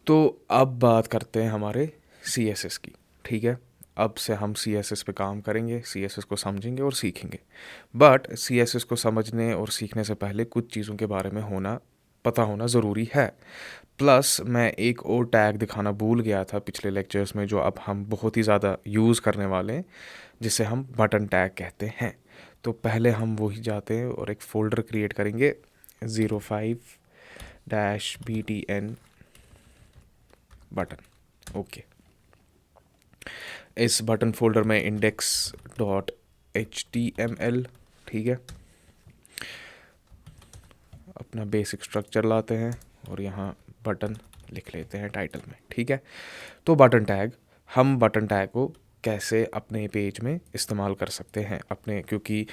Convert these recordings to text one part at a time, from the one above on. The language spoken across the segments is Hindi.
तो अब बात करते हैं हमारे सी एस एस की। ठीक है, अब से हम सी एस एस पे काम करेंगे, सी एस एस को समझेंगे और सीखेंगे। बट सी एस एस को समझने और सीखने से पहले कुछ चीज़ों के बारे में पता होना ज़रूरी है। प्लस मैं एक और टैग दिखाना भूल गया था पिछले लेक्चर्स में, जो अब हम बहुत ही ज़्यादा यूज़ करने वाले हैं, जिसे हम बटन टैग कहते हैं। तो पहले हम वही जाते हैं और एक फ़ोल्डर क्रिएट करेंगे, 05-BTN बटन। ओके, इस बटन फोल्डर में index.html, ठीक है, अपना बेसिक स्ट्रक्चर लाते हैं और यहाँ बटन लिख लेते हैं टाइटल में। ठीक है, तो हम बटन टैग को कैसे अपने पेज में इस्तेमाल कर सकते हैं अपने, क्योंकि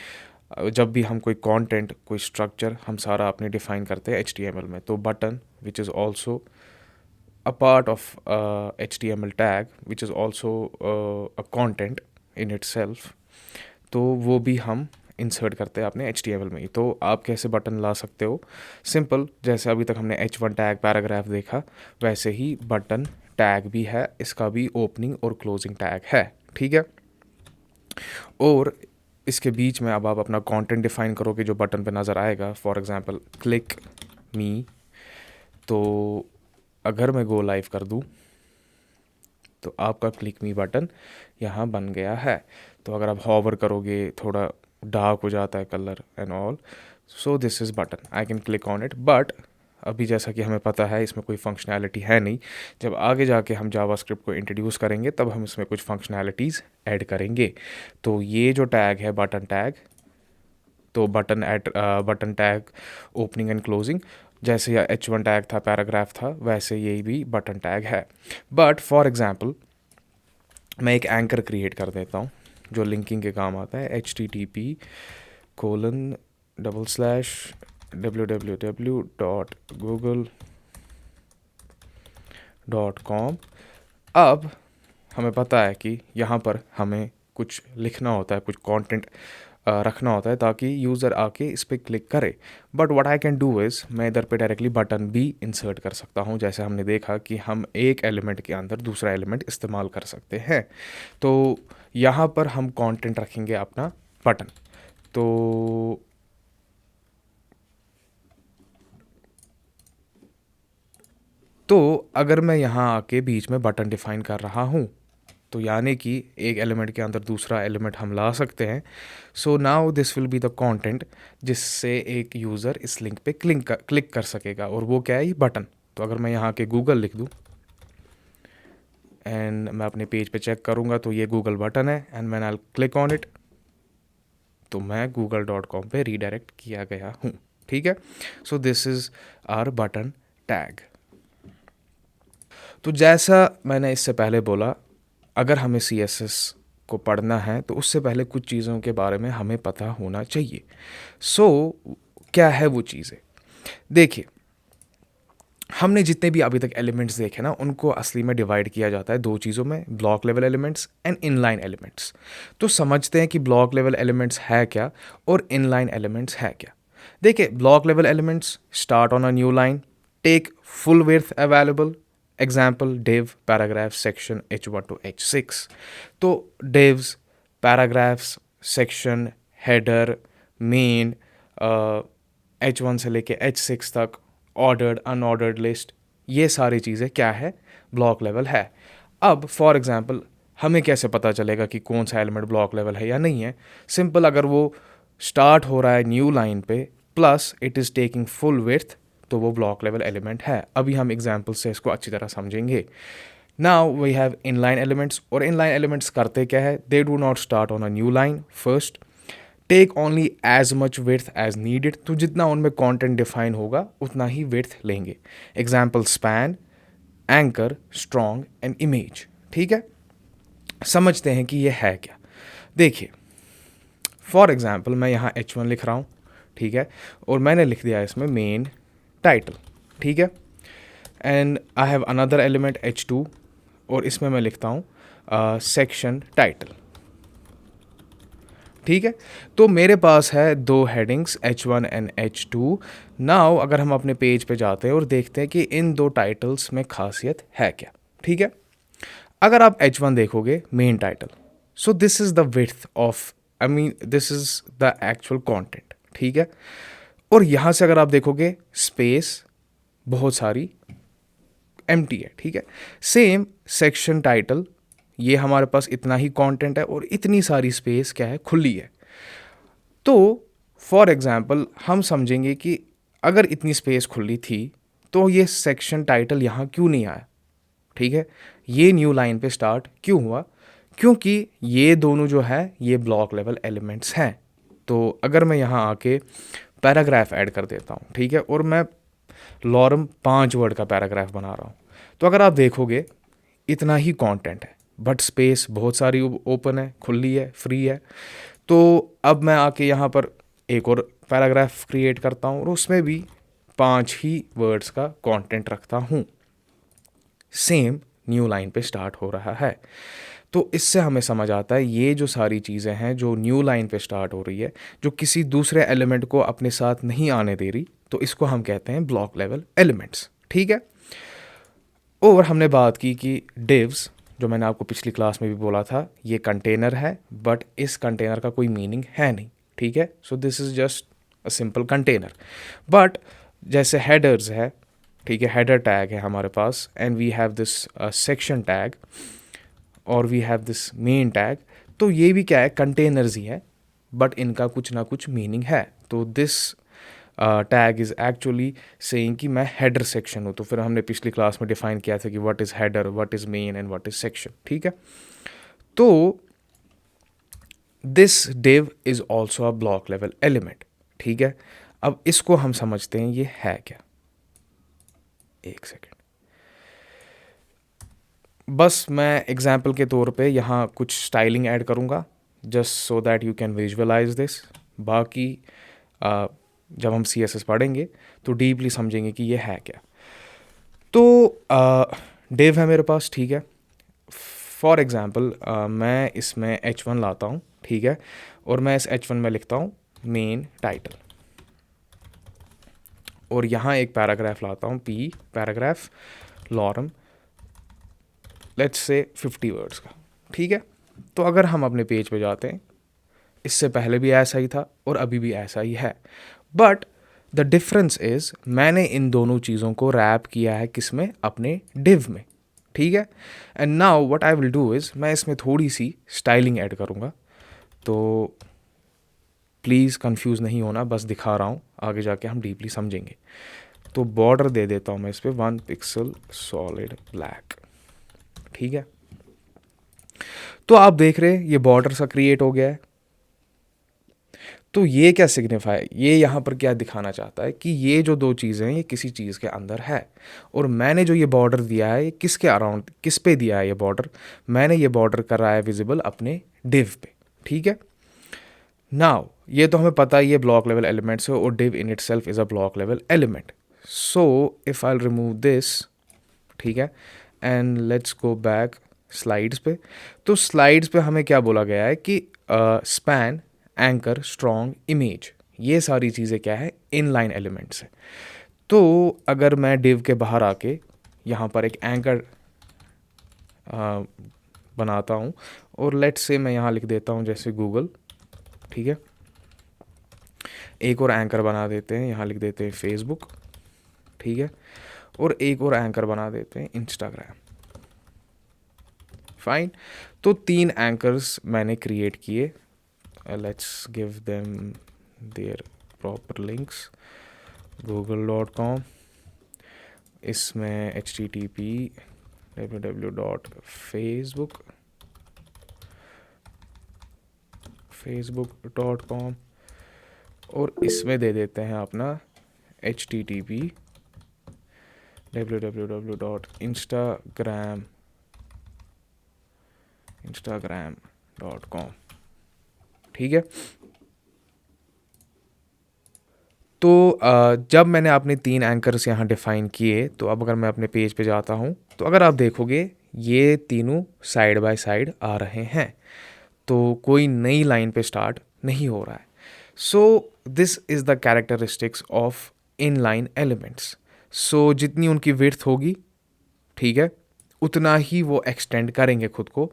जब भी हम कोई कंटेंट, कोई स्ट्रक्चर, हम सारा अपने डिफाइन करते हैं HTML में। तो button which is also a part of HTML tag which is also a content in itself, तो वो भी हम इंसर्ट करते हैं अपने HTML में ही। तो आप कैसे बटन ला सकते हो? सिंपल, जैसे अभी तक हमने H1 टैग पैराग्राफ देखा, वैसे ही बटन टैग भी है, इसका भी ओपनिंग और क्लोजिंग टैग है। ठीक है, और इसके बीच में अब आप अपना कंटेंट डिफाइन करोगे जो बटन पे नज़र आएगा। फॉर एग्जांपल क्लिक मी, तो अगर मैं गो लाइव कर दूं तो आपका क्लिक मी बटन यहाँ बन गया है। तो अगर आप हॉवर करोगे, थोड़ा डार्क हो जाता है colour and all, so this is button, I can click on it. But अभी जैसा कि हमें पता है इसमें कोई फंक्शनैलिटी है नहीं। जब आगे जाके हम जावास्क्रिप्ट को इंट्रोड्यूस करेंगे तब हम इसमें कुछ फंक्शनैलिटीज़ ऐड करेंगे। तो ये जो टैग है बटन टैग, तो button tag opening and closing, जैसे या H1 टैग था, पैराग्राफ था, वैसे ये भी बटन टैग है। बट फॉर एग्जांपल मैं एक एंकर क्रिएट कर देता हूँ जो लिंकिंग के काम आता है, http://www.google.com। अब हमें पता है कि यहाँ पर हमें कुछ लिखना होता है, कुछ कंटेंट रखना होता है ताकि यूज़र आके इस पर क्लिक करे। But what I can do is, मैं इधर पे डायरेक्टली बटन भी इंसर्ट कर सकता हूँ। जैसे हमने देखा कि हम एक एलिमेंट के अंदर दूसरा एलिमेंट इस्तेमाल कर सकते हैं। तो यहाँ पर हम कंटेंट रखेंगे अपना बटन। तो अगर मैं यहाँ आके बीच में बटन डिफाइन कर रहा हूँ, तो यानी कि एक एलिमेंट के अंदर दूसरा एलिमेंट हम ला सकते हैं। So now this will be the content जिससे एक यूज़र इस लिंक पे क्लिक कर सकेगा, और वो क्या है? ये बटन। तो अगर मैं यहाँ के गूगल लिख दूँ एंड मैं अपने पेज पे चेक करूँगा तो ये गूगल बटन है, and when I click on it तो मैं google.com पे रीडायरेक्ट किया गया हूँ। ठीक है, so this is our button tag. तो जैसा मैंने इससे पहले बोला, अगर हमें CSS को पढ़ना है तो उससे पहले कुछ चीज़ों के बारे में हमें पता होना चाहिए। क्या है वो चीज़ें? देखिए, हमने जितने भी अभी तक एलिमेंट्स देखे ना, उनको असली में डिवाइड किया जाता है दो चीज़ों में, block level elements and inline elements. तो समझते हैं कि ब्लॉक लेवल एलिमेंट्स है क्या और इनलाइन एलिमेंट्स है क्या। देखिए, block level elements start on a new line, take full width available, example div paragraph section H1 to H6। तो divs, paragraphs, section, header, main, H1 से लेके H6 तक, ऑर्डर्ड, अनऑर्डर्ड लिस्ट, ये सारी चीज़ें क्या है? ब्लॉक लेवल है। अब फॉर एग्जांपल हमें कैसे पता चलेगा कि कौन सा एलिमेंट ब्लॉक लेवल है या नहीं है? सिंपल, अगर वो स्टार्ट हो रहा है न्यू लाइन पे plus it is taking full width, तो वो ब्लॉक लेवल एलिमेंट है। अभी हम एग्जाम्पल से इसको अच्छी तरह समझेंगे। Now we have inline elements, और इनलाइन एलिमेंट्स करते क्या है? They do not start on a new line first, take only as much width as needed. तो जितना उनमें कंटेंट डिफाइन होगा उतना ही विड्थ लेंगे। Example span, anchor, strong and image. ठीक है, समझते हैं कि ये है क्या। देखिए, फॉर एग्जाम्पल मैं यहाँ H1 लिख रहा हूँ, ठीक है, और मैंने लिख दिया इसमें मेन टाइटल। ठीक है, and I have another element H2, और इसमें मैं लिखता हूँ सेक्शन टाइटल। ठीक है। तो मेरे पास है दो headings H1 and H2। Now अगर हम अपने पेज पे जाते हैं और देखते हैं कि इन दो टाइटल्स में खासियत है क्या। ठीक है, अगर आप H1 देखोगे, main title, so this is the width of, I mean this is the actual content. ठीक है, और यहाँ से अगर आप देखोगे स्पेस बहुत सारी एम्प्टी है। ठीक है, सेम सेक्शन टाइटल, ये हमारे पास इतना ही कंटेंट है और इतनी सारी स्पेस क्या है, खुली है। तो फॉर एग्जांपल हम समझेंगे कि अगर इतनी स्पेस खुली थी तो ये सेक्शन टाइटल यहाँ क्यों नहीं आया। ठीक है, ये न्यू लाइन पे स्टार्ट क्यों हुआ, क्योंकि ये दोनों जो है ये ब्लॉक लेवल एलिमेंट्स हैं। तो अगर मैं यहाँ आके पैराग्राफ ऐड कर देता हूँ, ठीक है, और मैं लॉरम 5 वर्ड का पैराग्राफ बना रहा हूँ, तो अगर आप देखोगे इतना ही कंटेंट है बट स्पेस बहुत सारी ओपन है, खुली है, फ्री है। तो अब मैं आके यहाँ पर एक और पैराग्राफ क्रिएट करता हूँ और उसमें भी 5 ही वर्ड्स का कंटेंट रखता हूँ। सेम न्यू लाइन पे स्टार्ट हो रहा है। तो इससे हमें समझ आता है ये जो सारी चीज़ें हैं जो न्यू लाइन पे स्टार्ट हो रही है, जो किसी दूसरे एलिमेंट को अपने साथ नहीं आने दे रही, तो इसको हम कहते हैं ब्लॉक लेवल एलिमेंट्स। ठीक है, और हमने बात की कि डिव्स, जो मैंने आपको पिछली क्लास में भी बोला था, ये कंटेनर है बट इस कंटेनर का कोई मीनिंग है नहीं। ठीक है, so this is just a simple container. But जैसे हेडर्स है, ठीक है, हेडर टैग है हमारे पास, and we have this section tag और we have this main tag, तो ये भी क्या है, कंटेनर्स ही है बट इनका कुछ ना कुछ मीनिंग है। तो this tag is actually saying कि मैं हेडर सेक्शन हूँ। तो फिर हमने पिछली क्लास में डिफाइन किया था कि what is header, what is main and what is section. ठीक है, तो this div is also a block level element. ठीक है, अब इसको हम समझते हैं ये है क्या। एक सेकेंड, बस मैं एग्जाम्पल के तौर पे यहाँ कुछ स्टाइलिंग ऐड करूँगा just so that you can visualize this. बाकी जब हम CSS पढ़ेंगे तो डीपली समझेंगे कि ये है क्या। तो div है मेरे पास, ठीक है। फॉर एग्ज़ाम्पल मैं इसमें H1 लाता हूँ, ठीक है, और मैं इस H1 में लिखता हूँ मेन टाइटल, और यहाँ एक पैराग्राफ लाता हूँ, P paragraph lorem, let's say 50 words का। ठीक है, तो अगर हम अपने पेज पे जाते हैं, इससे पहले भी ऐसा ही था और अभी भी ऐसा ही है, बट द डिफरेंस इज़ मैंने इन दोनों चीज़ों को रैप किया है किस में, अपने डिव में। ठीक है, and now what I will do is मैं इसमें थोड़ी सी स्टाइलिंग ऐड करूँगा। तो प्लीज़ कंफ्यूज नहीं होना, बस दिखा रहा हूँ, आगे जाके हम डीपली समझेंगे। तो बॉर्डर दे देता हूँ मैं इस पर 1 पिक्सल सॉलिड ब्लैक। ठीक है, तो आप देख रहे हैं ये बॉर्डर सा क्रिएट हो गया है। तो ये क्या सिग्निफाई, ये यहाँ पर क्या दिखाना चाहता है कि ये जो दो चीज़ें हैं ये किसी चीज़ के अंदर है, और मैंने जो ये बॉर्डर दिया है ये किसके अराउंड, किस पे दिया है ये बॉर्डर, मैंने ये बॉर्डर करा है विजिबल अपने डिव पे। ठीक है, नाउ ये तो हमें पता ही है ब्लॉक लेवल एलिमेंट्स है, और div in it self is a block level element. So if I remove this, ठीक है, and let's go back slides पे। तो स्लाइड्स पे हमें क्या बोला गया है कि स्पैन, एंकर, स्ट्रॉन्ग, इमेज, ये सारी चीज़ें क्या है, इनलाइन एलिमेंट्स है। तो अगर मैं डिव के बाहर आके यहाँ पर एक एंकर बनाता हूँ, और लेट्स से मैं यहाँ लिख देता हूँ जैसे गूगल। ठीक है, एक और एंकर बना देते हैं, यहाँ लिख देते हैं फेसबुक। ठीक है, और एक और एंकर बना देते हैं इंस्टाग्राम। फाइन, तो 3 एंकर्स मैंने क्रिएट किए। Let's give them there proper links. google.com, इसमें http facebook.com, और इसमें दे देते हैं अपना http instagram.com। ठीक है, तो जब मैंने अपने 3 एंकर्स यहाँ डिफ़ाइन किए, तो अब अगर मैं अपने पेज पे जाता हूँ तो अगर आप देखोगे ये तीनों साइड बाय साइड आ रहे हैं, तो कोई नई लाइन पे स्टार्ट नहीं हो रहा है. So this is the characteristics of inline elements. So जितनी उनकी विड्थ होगी, ठीक है, उतना ही वो एक्सटेंड करेंगे खुद को,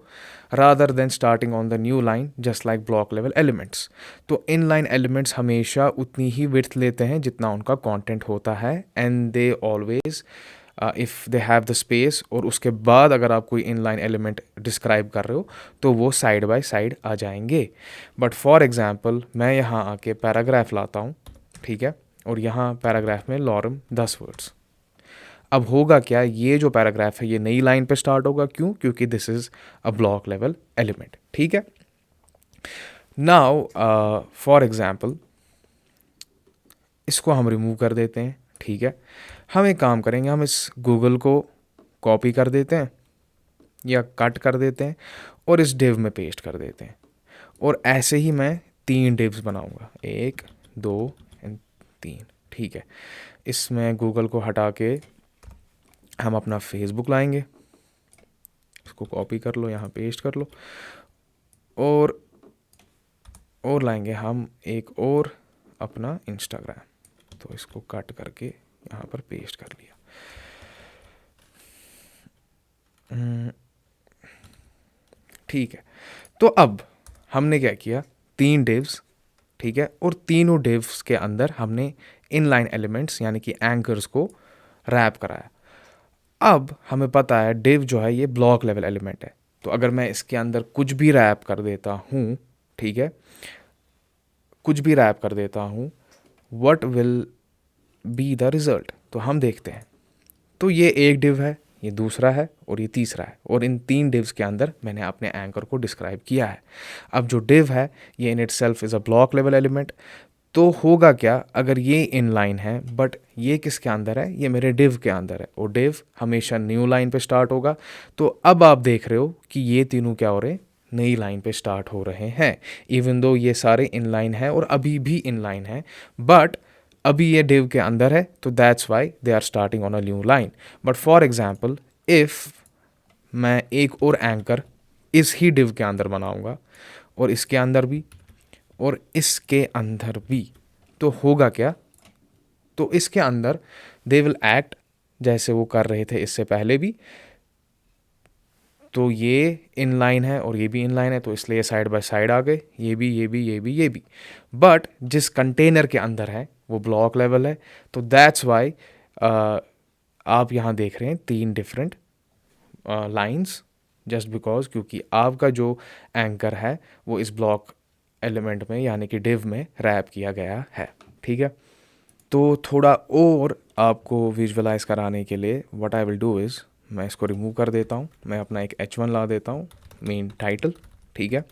rather than starting on the new line just like block level elements. तो इनलाइन एलिमेंट्स हमेशा उतनी ही विड्थ लेते हैं जितना उनका कंटेंट होता है, and they always if they have the space, और उसके बाद अगर आप कोई इनलाइन एलिमेंट डिस्क्राइब कर रहे हो तो वो साइड बाय साइड आ जाएंगे. बट फॉर एग्जांपल मैं यहाँ आके पैराग्राफ लाता हूँ, ठीक है, और यहाँ पैराग्राफ में लॉरम 10 वर्ड्स. अब होगा क्या, ये जो पैराग्राफ है ये नई लाइन पे स्टार्ट होगा. क्यों? क्योंकि this is a block level element. ठीक है. नाउ फॉर एग्जांपल इसको हम रिमूव कर देते हैं. ठीक है, हम एक काम करेंगे, हम इस गूगल को कॉपी कर देते हैं या कट कर देते हैं और इस डिव में पेस्ट कर देते हैं. और ऐसे ही मैं 3 डिव्स बनाऊंगा, 1 2 एंड 3. ठीक है, इसमें गूगल को हटा के हम अपना फेसबुक लाएंगे, इसको कॉपी कर लो, यहाँ पेस्ट कर लो, और लाएंगे हम एक और अपना इंस्टाग्राम. तो इसको कट करके यहाँ पर पेस्ट कर लिया. ठीक है, तो अब हमने क्या किया, 3 डिव्स. ठीक है, और तीनों डिव्स के अंदर हमने इनलाइन एलिमेंट्स यानी कि एंकर्स को रैप कराया. अब हमें पता है डिव जो है ये ब्लॉक लेवल एलिमेंट है. तो अगर मैं इसके अंदर कुछ भी रैप कर देता हूँ, ठीक है, कुछ भी रैप कर देता हूँ, what will be the result. तो हम देखते हैं. तो ये एक डिव है, ये दूसरा है और ये तीसरा है, और इन 3 डिव्स के अंदर मैंने अपने एंकर को डिस्क्राइब किया है. अब जो डिव है ये in it self is a block level element. तो होगा क्या, अगर ये इन लाइन है बट ये किसके अंदर है, ये मेरे डिव के अंदर है, और डिव हमेशा न्यू लाइन पे स्टार्ट होगा. तो अब आप देख रहे हो कि ये तीनों क्या हो रहे हैं, नई लाइन पे स्टार्ट हो रहे हैं. इवन दो ये सारे इन लाइन है और अभी भी इन लाइन है, बट अभी ये डिव के अंदर है, तो that's why they are starting on a new line. But for example if मैं एक और एंकर इस ही डिव के अंदर बनाऊंगा, और इसके अंदर भी और इसके अंदर भी, तो होगा क्या, तो इसके अंदर दे विल एक्ट जैसे वो कर रहे थे इससे पहले भी. तो ये इन लाइन है और ये भी इन लाइन है, तो इसलिए साइड बाय साइड आ गए, ये भी ये भी ये भी ये भी. बट जिस कंटेनर के अंदर है वो ब्लॉक लेवल है. तो दैट्स वाई आप यहाँ देख रहे हैं 3 डिफरेंट लाइंस, जस्ट बिकॉज क्योंकि आपका जो एंकर है वो इस ब्लॉक एलिमेंट में यानी कि डिव में रैप किया गया है. ठीक है, तो थोड़ा और आपको विजुअलाइज कराने के लिए what I will do is, मैं इसको रिमूव कर देता हूँ, मैं अपना एक H1 ला देता हूँ, मेन टाइटल. ठीक है,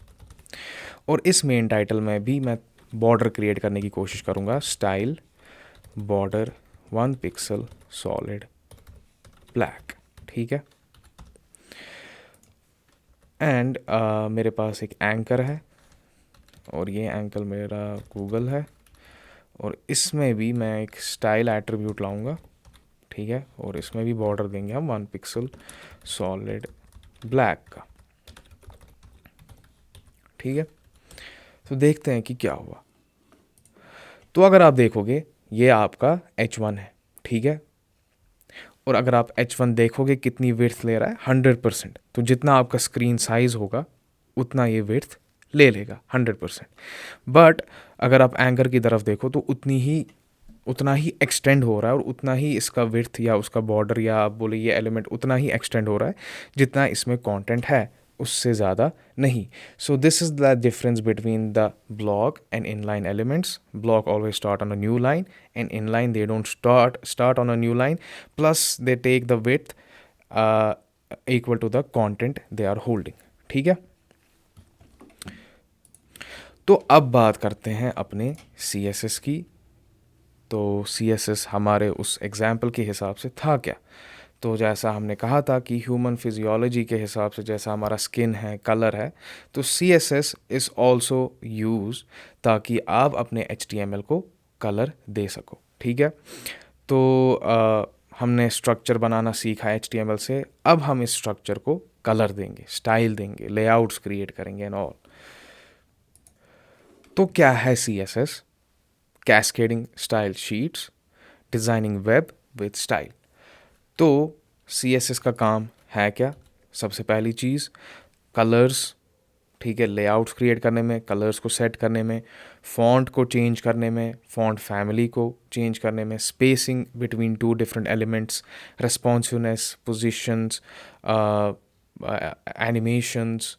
और इस मेन टाइटल में भी मैं बॉर्डर क्रिएट करने की कोशिश करूँगा, style border 1 pixel solid black. ठीक है, एंड मेरे पास एक एंकर है और ये एंकर मेरा गूगल है, और इसमें भी मैं एक स्टाइल एट्रीब्यूट लाऊंगा. ठीक है, और इसमें भी बॉर्डर देंगे हम 1 पिक्सल सॉलिड ब्लैक का. ठीक है, तो देखते हैं कि क्या हुआ. तो अगर आप देखोगे ये आपका H1 है. ठीक है, और अगर आप H1 देखोगे कितनी विड्थ ले रहा है, 100%. तो जितना आपका स्क्रीन साइज होगा उतना ये विड्थ ले लेगा 100%. बट अगर आप एंकर की तरफ देखो तो उतना ही एक्सटेंड हो रहा है, और उतना ही इसका विड्थ या उसका बॉर्डर या आप बोले ये एलिमेंट उतना ही एक्सटेंड हो रहा है जितना इसमें कंटेंट है, उससे ज़्यादा नहीं. So this is the difference between the block and inline elements. Block always start on a new line, and inline they don't start on a new line, plus they take the width equal to the content they are holding. ठीक है, तो अब बात करते हैं अपने CSS की. तो CSS हमारे उस एग्जाम्पल के हिसाब से था क्या, तो जैसा हमने कहा था कि ह्यूमन फिजियोलॉजी के हिसाब से जैसा हमारा स्किन है, कलर है, तो CSS इज़ ऑल्सो यूज ताकि आप अपने HTML को कलर दे सको. ठीक है, तो हमने स्ट्रक्चर बनाना सीखा HTML से, अब हम इस स्ट्रक्चर को कलर देंगे, स्टाइल देंगे, लेआउट्स क्रिएट करेंगे एंड ऑल. तो क्या है CSS? Cascading style sheets, designing web with style. तो CSS का काम है क्या? सबसे पहली चीज़ कलर्स, ठीक है, लेआउट्स क्रिएट करने में, कलर्स को सेट करने में, फॉन्ट को चेंज करने में, फॉन्ट फैमिली को चेंज करने में, spacing between two different elements, responsiveness, positions, animations,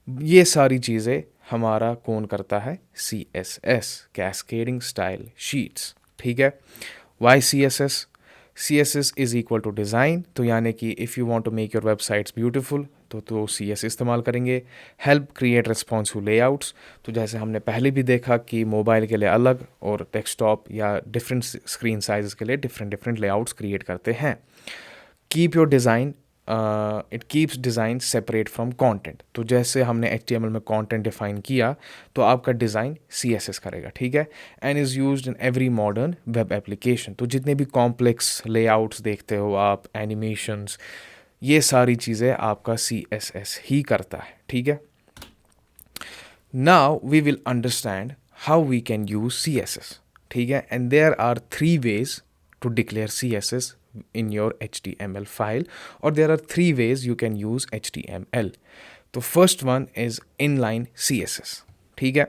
ये सारी चीज़ें हमारा कौन करता है? CSS, कैस्केडिंग स्टाइल शीट्स, ठीक है। Why CSS? CSS is equal to design, तो यानी कि if you want to make your websites beautiful तो CSS इस्तेमाल करेंगे। हेल्प क्रिएट रिस्पॉन्सिव लेआउट्स, तो जैसे हमने पहले भी देखा कि मोबाइल के लिए अलग और डेस्कटॉप या डिफरेंट स्क्रीन साइज़ के लिए डिफरेंट डिफरेंट लेआउट्स क्रिएट करते हैं। Keep your design, it keeps design separate from content, तो जैसे हमने HTML में कंटेंट डिफाइन किया तो आपका डिज़ाइन CSS करेगा, ठीक है। And is used in every modern web application, तो जितने भी कॉम्प्लेक्स लेआउट्स देखते हो आप, एनिमेशंस, ये सारी चीज़ें आपका CSS ही करता है, ठीक है। Now we will understand how we can use CSS, ठीक है। And there are 3 ways to declare CSS in your HTML file, or there are 3 ways you can use HTML. तो first one is inline CSS, ठीक है।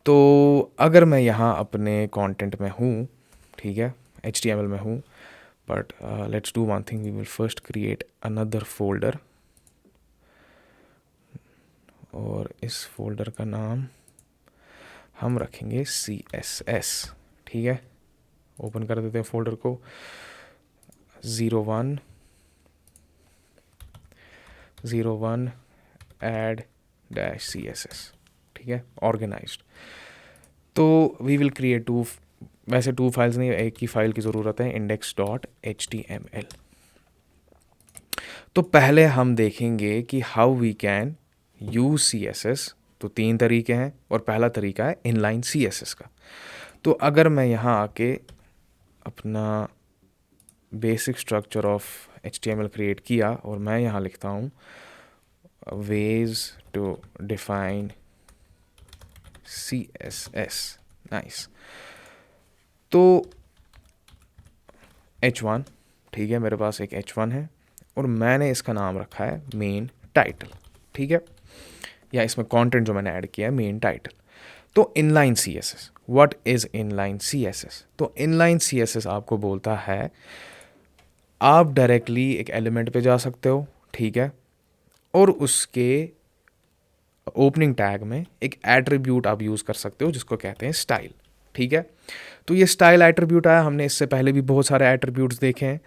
तो अगर मैं यहाँ अपने कंटेंट में हूँ, ठीक है, HTML में हूँ, but let's do one thing, we will first create another folder, और इस फोल्डर का नाम हम रखेंगे CSS, ठीक है। ओपन कर देते हैं फोल्डर को, 01 add -CSS, ठीक है, ऑर्गेनाइज्ड। तो वी विल क्रिएट वैसे 2 फाइल्स नहीं, एक ही फाइल की ज़रूरत है, index.html। तो पहले हम देखेंगे कि how we can use CSS। तो 3 तरीके हैं, और पहला तरीका है इनलाइन CSS का। तो अगर मैं यहाँ आके अपना basic structure of HTML create किया और मैं यहाँ लिखता हूँ ways to define CSS, nice. तो H1, ठीक है, मेरे पास एक H1 है और मैंने इसका नाम रखा है मेन टाइटल, ठीक है, या इसमें कंटेंट जो मैंने ऐड किया है मेन टाइटल। तो inline CSS, what is inline CSS? तो इनलाइन CSS आपको बोलता है आप डायरेक्टली एक एलिमेंट पे जा सकते हो, ठीक है, और उसके ओपनिंग टैग में एक एट्रीब्यूट आप यूज़ कर सकते हो जिसको कहते हैं स्टाइल, ठीक है। तो ये स्टाइल एट्रीब्यूट आया, हमने इससे पहले भी बहुत सारे एट्रीब्यूट्स देखे हैं।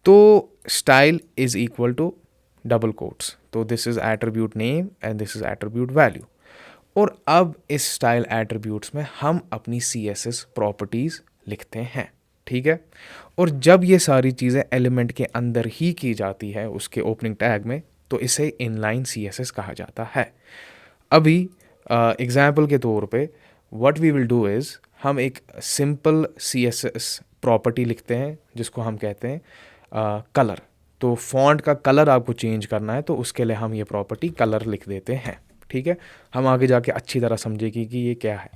तो style is equal to double quotes, तो this is attribute name and this is attribute value. और अब इस स्टाइल एट्रीब्यूट्स में हम अपनी CSS प्रॉपर्टीज़ लिखते हैं, ठीक है। और जब ये सारी चीज़ें एलिमेंट के अंदर ही की जाती है उसके ओपनिंग टैग में, तो इसे इनलाइन CSS कहा जाता है। अभी एग्जाम्पल के तौर पे what we will do is, हम एक सिंपल CSS प्रॉपर्टी लिखते हैं जिसको हम कहते हैं कलर। तो फॉन्ट का कलर आपको चेंज करना है, तो उसके लिए हम ये प्रॉपर्टी कलर लिख देते हैं, ठीक है। हम आगे जाके अच्छी तरह समझेंगे कि ये क्या है।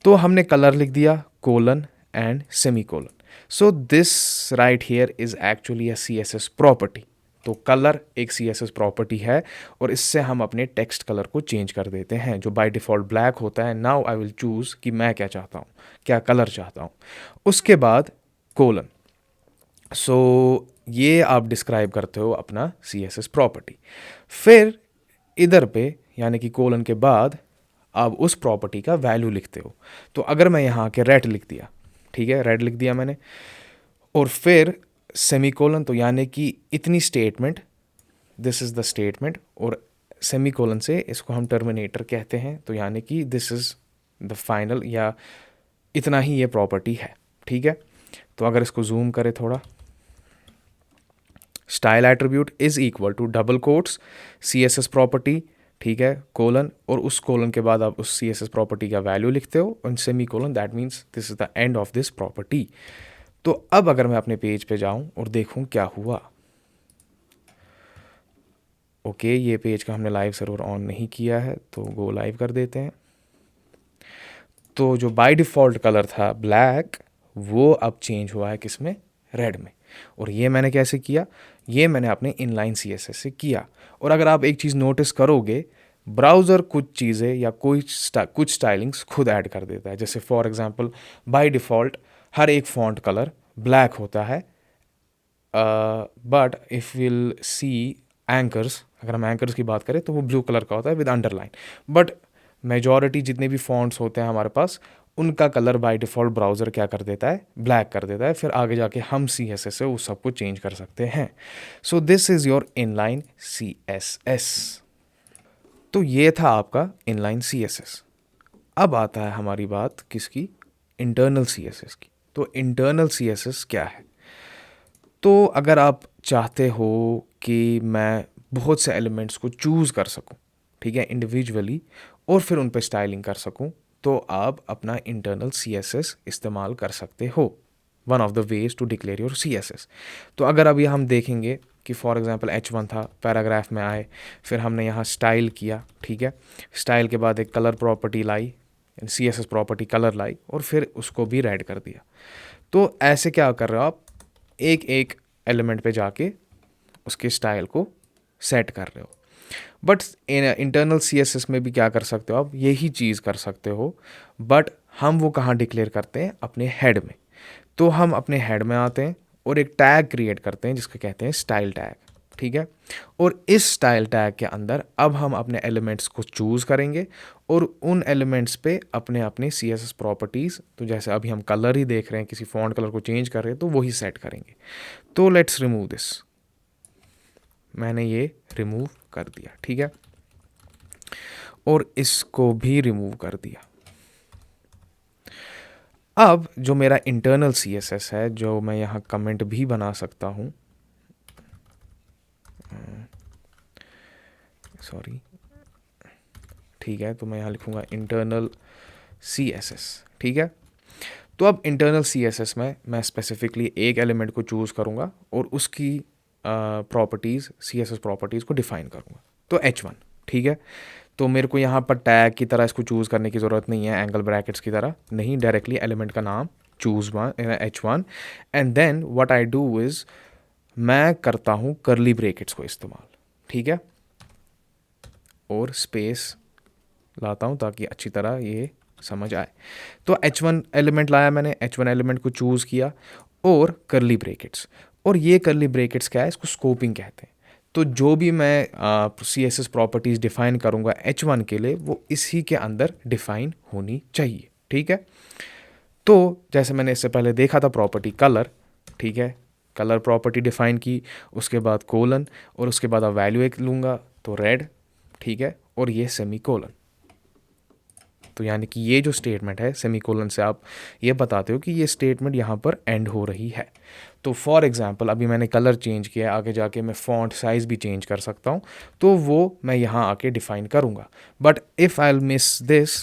तो हमने कलर लिख दिया, colon and semi colon. So this right here is actually a CSS property. तो कलर एक CSS प्रॉपर्टी है, और इससे हम अपने टेक्स्ट कलर को चेंज कर देते हैं जो बाय डिफ़ॉल्ट ब्लैक होता है। नाउ आई विल चूज़ कि मैं क्या चाहता हूँ, क्या कलर चाहता हूँ। उसके बाद कोलन, सो ये आप डिस्क्राइब करते हो अपना CSS प्रॉपर्टी। फिर इधर पे यानी कि कोलन के बाद आप उस प्रॉपर्टी का वैल्यू लिखते हो। तो अगर मैं यहाँ के रेड लिख दिया, ठीक है, रेड लिख दिया मैंने, और फिर सेमीकोलन, तो यानी कि इतनी statement, this is the statement, और सेमीकोलन से इसको हम टर्मिनेटर कहते हैं, तो यानी कि दिस इज़ द फाइनल, या इतना ही ये प्रॉपर्टी है, ठीक है। तो अगर इसको जूम करें थोड़ा, style attribute is equal to double quotes CSS property, ठीक है, कोलन, और उस कोलन के बाद आप उस CSS प्रॉपर्टी का वैल्यू लिखते हो, और semi colon, that means this is the end of this property. तो अब अगर मैं अपने पेज पे जाऊं और देखूं क्या हुआ, ओके, ये पेज का हमने लाइव सर्वर ऑन नहीं किया है, तो गो लाइव कर देते हैं। तो जो बाय डिफ़ॉल्ट कलर था ब्लैक, वो अब चेंज हुआ है किस में, रेड में। और ये मैंने कैसे किया, ये मैंने अपने इनलाइन CSS से किया। और अगर आप एक चीज़ नोटिस करोगे, ब्राउज़र कुछ चीज़ें या कुछ स्टाइलिंग्स खुद ऐड कर देता है। जैसे फॉर एग्जांपल बाय डिफ़ॉल्ट हर एक फ़ॉन्ट कलर ब्लैक होता है, but if will see anchors, अगर हम एंकर्स की बात करें तो वो ब्लू कलर का होता है विद अंडरलाइन। बट मेजॉरिटी जितने भी फॉन्ट्स होते हैं हमारे पास, उनका कलर बाय डिफ़ॉल्ट ब्राउज़र क्या कर देता है, ब्लैक कर देता है। फिर आगे जाके हम CSS से उस सब को चेंज कर सकते हैं। सो this is your inline CSS। तो ये था आपका इनलाइन CSS। अब आता है हमारी बात किसकी, इंटरनल CSS की। तो इंटरनल CSS क्या है? तो अगर आप चाहते हो कि मैं बहुत से एलिमेंट्स को चूज़ कर सकूं, ठीक है, इंडिविजुअली, और फिर उन पे स्टाइलिंग कर सकूं, तो आप अपना इंटरनल CSS इस्तेमाल कर सकते हो। One of the ways to declare your CSS। तो अगर अभी हम देखेंगे कि फॉर एग्जांपल H1 था, पैराग्राफ में आए, फिर हमने यहाँ स्टाइल किया, ठीक है, स्टाइल के बाद एक कलर प्रॉपर्टी लाई, CSS प्रॉपर्टी कलर लाई, और फिर उसको भी रेड कर दिया। तो ऐसे क्या कर रहे हो आप, एक एक एलिमेंट पे जाके उसके स्टाइल को सेट कर रहे हो। बट इंटरनल CSS में भी क्या कर सकते हो आप, यही चीज़ कर सकते हो, बट हम वो कहाँ डिक्लेयर करते हैं, अपने हेड में। तो हम अपने हेड में आते हैं और एक टैग क्रिएट करते हैं जिसको कहते हैं स्टाइल टैग, ठीक है। और इस स्टाइल टैग के अंदर अब हम अपने एलिमेंट्स को चूज़ करेंगे और उन एलिमेंट्स पे अपने अपने CSS प्रॉपर्टीज़, तो जैसे अभी हम कलर ही देख रहे हैं, किसी फॉन्ट कलर को चेंज कर रहे हैं, तो वही सेट करेंगे। तो लेट्स रिमूव दिस, मैंने ये रिमूव कर दिया, ठीक है, और इसको भी रिमूव कर दिया। अब जो मेरा इंटरनल CSS है, जो मैं यहाँ कमेंट भी बना सकता हूँ, सॉरी, ठीक है, तो मैं यहाँ लिखूँगा इंटरनल CSS, ठीक है। तो अब इंटरनल CSS में मैं स्पेसिफिकली एक एलिमेंट को चूज़ करूँगा और उसकी प्रॉपर्टीज़, CSS प्रॉपर्टीज़ को डिफ़ाइन करूँगा। तो H1, ठीक है। तो मेरे को यहाँ पर टैग की तरह इसको चूज़ करने की ज़रूरत नहीं है, एंगल ब्रैकेट्स की तरह नहीं, डायरेक्टली एलिमेंट का नाम choose H1, and then what I do is मैं करता हूँ करली ब्रैकेट्स को इस्तेमाल, ठीक है, और स्पेस लाता हूँ ताकि अच्छी तरह ये समझ आए। तो H1 एलिमेंट लाया मैंने, H1 एलिमेंट को चूज़ किया और करली ब्रैकेट्स, और ये करली ब्रैकेट्स क्या है, इसको स्कोपिंग कहते हैं। तो जो भी मैं CSS प्रॉपर्टीज़ डिफ़ाइन करूँगा H1 के लिए, वो इसी के अंदर डिफ़ाइन होनी चाहिए, ठीक है। तो जैसे मैंने इससे पहले देखा था प्रॉपर्टी कलर, ठीक है, कलर प्रॉपर्टी डिफ़ाइन की, उसके बाद कोलन, और उसके बाद अब वैल्यू एक लूँगा तो रेड, ठीक है, और ये सेमी कोलन। तो यानी कि ये जो स्टेटमेंट है, सेमीकोलन से आप ये बताते हो कि ये स्टेटमेंट यहाँ पर एंड हो रही है। तो फॉर एग्जांपल अभी मैंने कलर चेंज किया, आगे जाके मैं फॉन्ट साइज़ भी चेंज कर सकता हूँ, तो वो मैं यहाँ आके डिफ़ाइन करूँगा। But if I will miss this,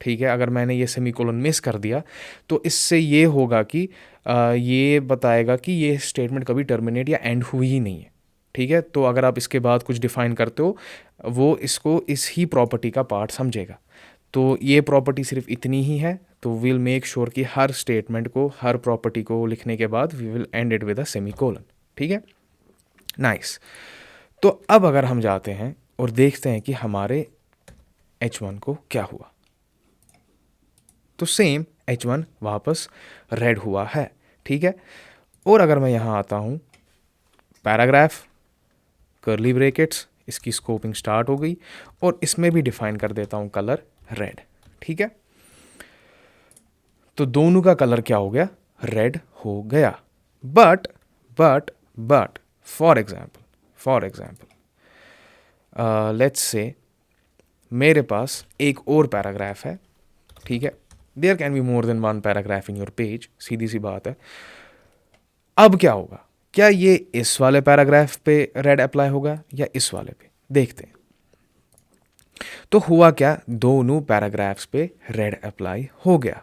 ठीक है, अगर मैंने ये सेमीकोलन मिस कर दिया, तो इससे ये होगा कि ये बताएगा कि ये स्टेटमेंट कभी टर्मिनेट या एंड हुई ही नहीं है, ठीक है। तो अगर आप इसके बाद कुछ डिफ़ाइन करते हो, वो इसको इस ही प्रॉपर्टी का पार्ट समझेगा। तो ये प्रॉपर्टी सिर्फ इतनी ही है, तो विल मेक श्योर कि हर स्टेटमेंट को, हर प्रॉपर्टी को लिखने के बाद we will end it with a semicolon, ठीक है, नाइस। तो अब अगर हम जाते हैं और देखते हैं कि हमारे H1 को क्या हुआ, तो सेम H1 वापस रेड हुआ है, ठीक है। और अगर मैं यहाँ आता हूँ, पैराग्राफ, करली ब्रैकेट्स, इसकी स्कोपिंग स्टार्ट हो गई, और इसमें भी डिफाइन कर देता हूँ कलर रेड, ठीक है। तो दोनों का कलर क्या हो गया, रेड हो गया। But for example let's say मेरे पास एक और पैराग्राफ है, ठीक है, there can be more than one paragraph in your page, सीधी सी बात है। अब क्या होगा, क्या ये इस वाले पैराग्राफ पे रेड अप्लाई होगा या इस वाले पे, देखते हैं। तो हुआ क्या, दोनों पैराग्राफ्स पे रेड अप्लाई हो गया।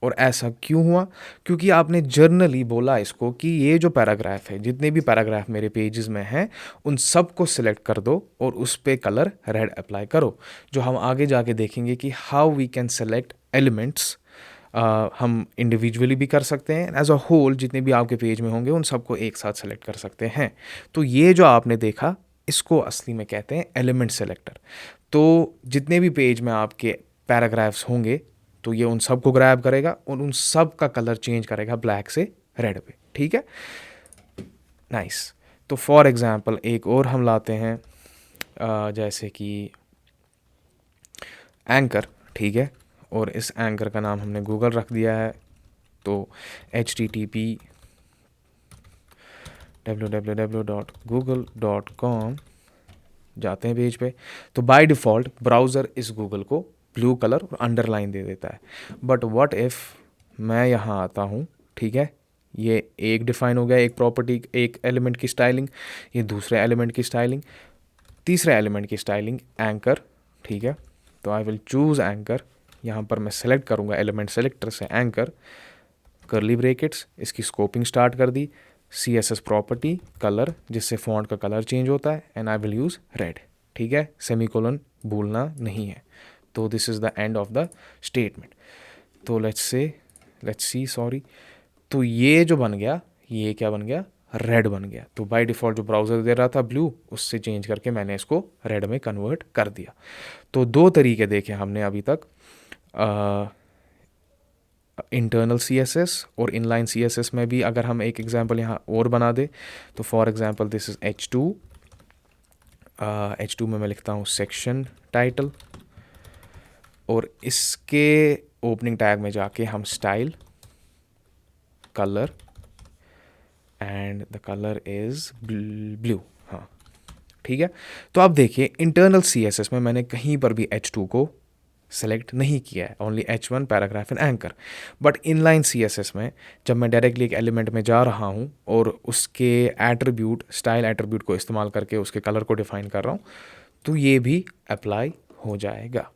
और ऐसा क्यों हुआ, क्योंकि आपने जर्नली बोला इसको कि ये जो पैराग्राफ है, जितने भी पैराग्राफ मेरे पेजेस में हैं, उन सब को सिलेक्ट कर दो और उस पे कलर रेड अप्लाई करो। जो हम आगे जाके देखेंगे कि how we can select elements हम इंडिविजुअली भी कर सकते हैं, एज अ होल जितने भी आपके पेज में होंगे उन सबको एक साथ सेलेक्ट कर सकते हैं। तो ये जो आपने देखा इसको असली में कहते हैं एलिमेंट सेलेक्टर। तो जितने भी पेज में आपके पैराग्राफ्स होंगे तो ये उन सब को ग्रैब करेगा और उन सब का कलर चेंज करेगा ब्लैक से रेड पे। ठीक है, नाइस। तो फॉर एग्जांपल एक और हम लाते हैं, जैसे कि एंकर। ठीक है, और इस एंकर का नाम हमने गूगल रख दिया है। तो http://www.google.com जाते हैं पेज पे। तो बाय डिफ़ॉल्ट ब्राउज़र इस गूगल को ब्लू कलर और अंडरलाइन दे देता है। बट व्हाट इफ़ मैं यहाँ आता हूँ, ठीक है, ये एक डिफ़ाइन हो गया, एक प्रॉपर्टी, एक एलिमेंट की स्टाइलिंग, ये दूसरे एलिमेंट की स्टाइलिंग, तीसरे एलिमेंट की स्टाइलिंग एंकर। ठीक है, तो आई विल चूज़ एंकर। यहाँ पर मैं सेलेक्ट करूँगा एलिमेंट सेलेक्टर से एंकर, कर्ली ब्रेकेट्स, इसकी स्कोपिंग स्टार्ट कर दी, CSS प्रॉपर्टी कलर जिससे फॉन्ट का कलर चेंज होता है, and I will use red. ठीक है, सेमीकोलन भूलना नहीं है। तो this is the end of the statement. तो लेट्स सी, सॉरी। तो ये जो बन गया, ये क्या बन गया, रेड बन गया। तो बाय डिफ़ॉल्ट जो ब्राउज़र दे रहा था ब्लू, उससे चेंज करके मैंने इसको रेड में कन्वर्ट कर दिया। तो दो तरीके देखे हमने अभी तक, इंटरनल CSS और इनलाइन CSS में भी। अगर हम एक एग्जांपल यहाँ और बना दे तो for example this is H2। H2 में मैं लिखता हूँ सेक्शन टाइटल, और इसके ओपनिंग टैग में जाके हम style colour, and the colour is blue. हाँ, ठीक है। तो आप देखिए इंटरनल CSS में मैंने कहीं पर भी H2 को सेलेक्ट नहीं किया है, only H1 paragraph and anchor. But inline CSS में जब मैं डायरेक्टली एक एलिमेंट में जा रहा हूँ और उसके एट्रीब्यूट, स्टाइल एट्रीब्यूट को इस्तेमाल करके उसके कलर को डिफाइन कर रहा हूँ, तो ये भी अप्लाई हो जाएगा।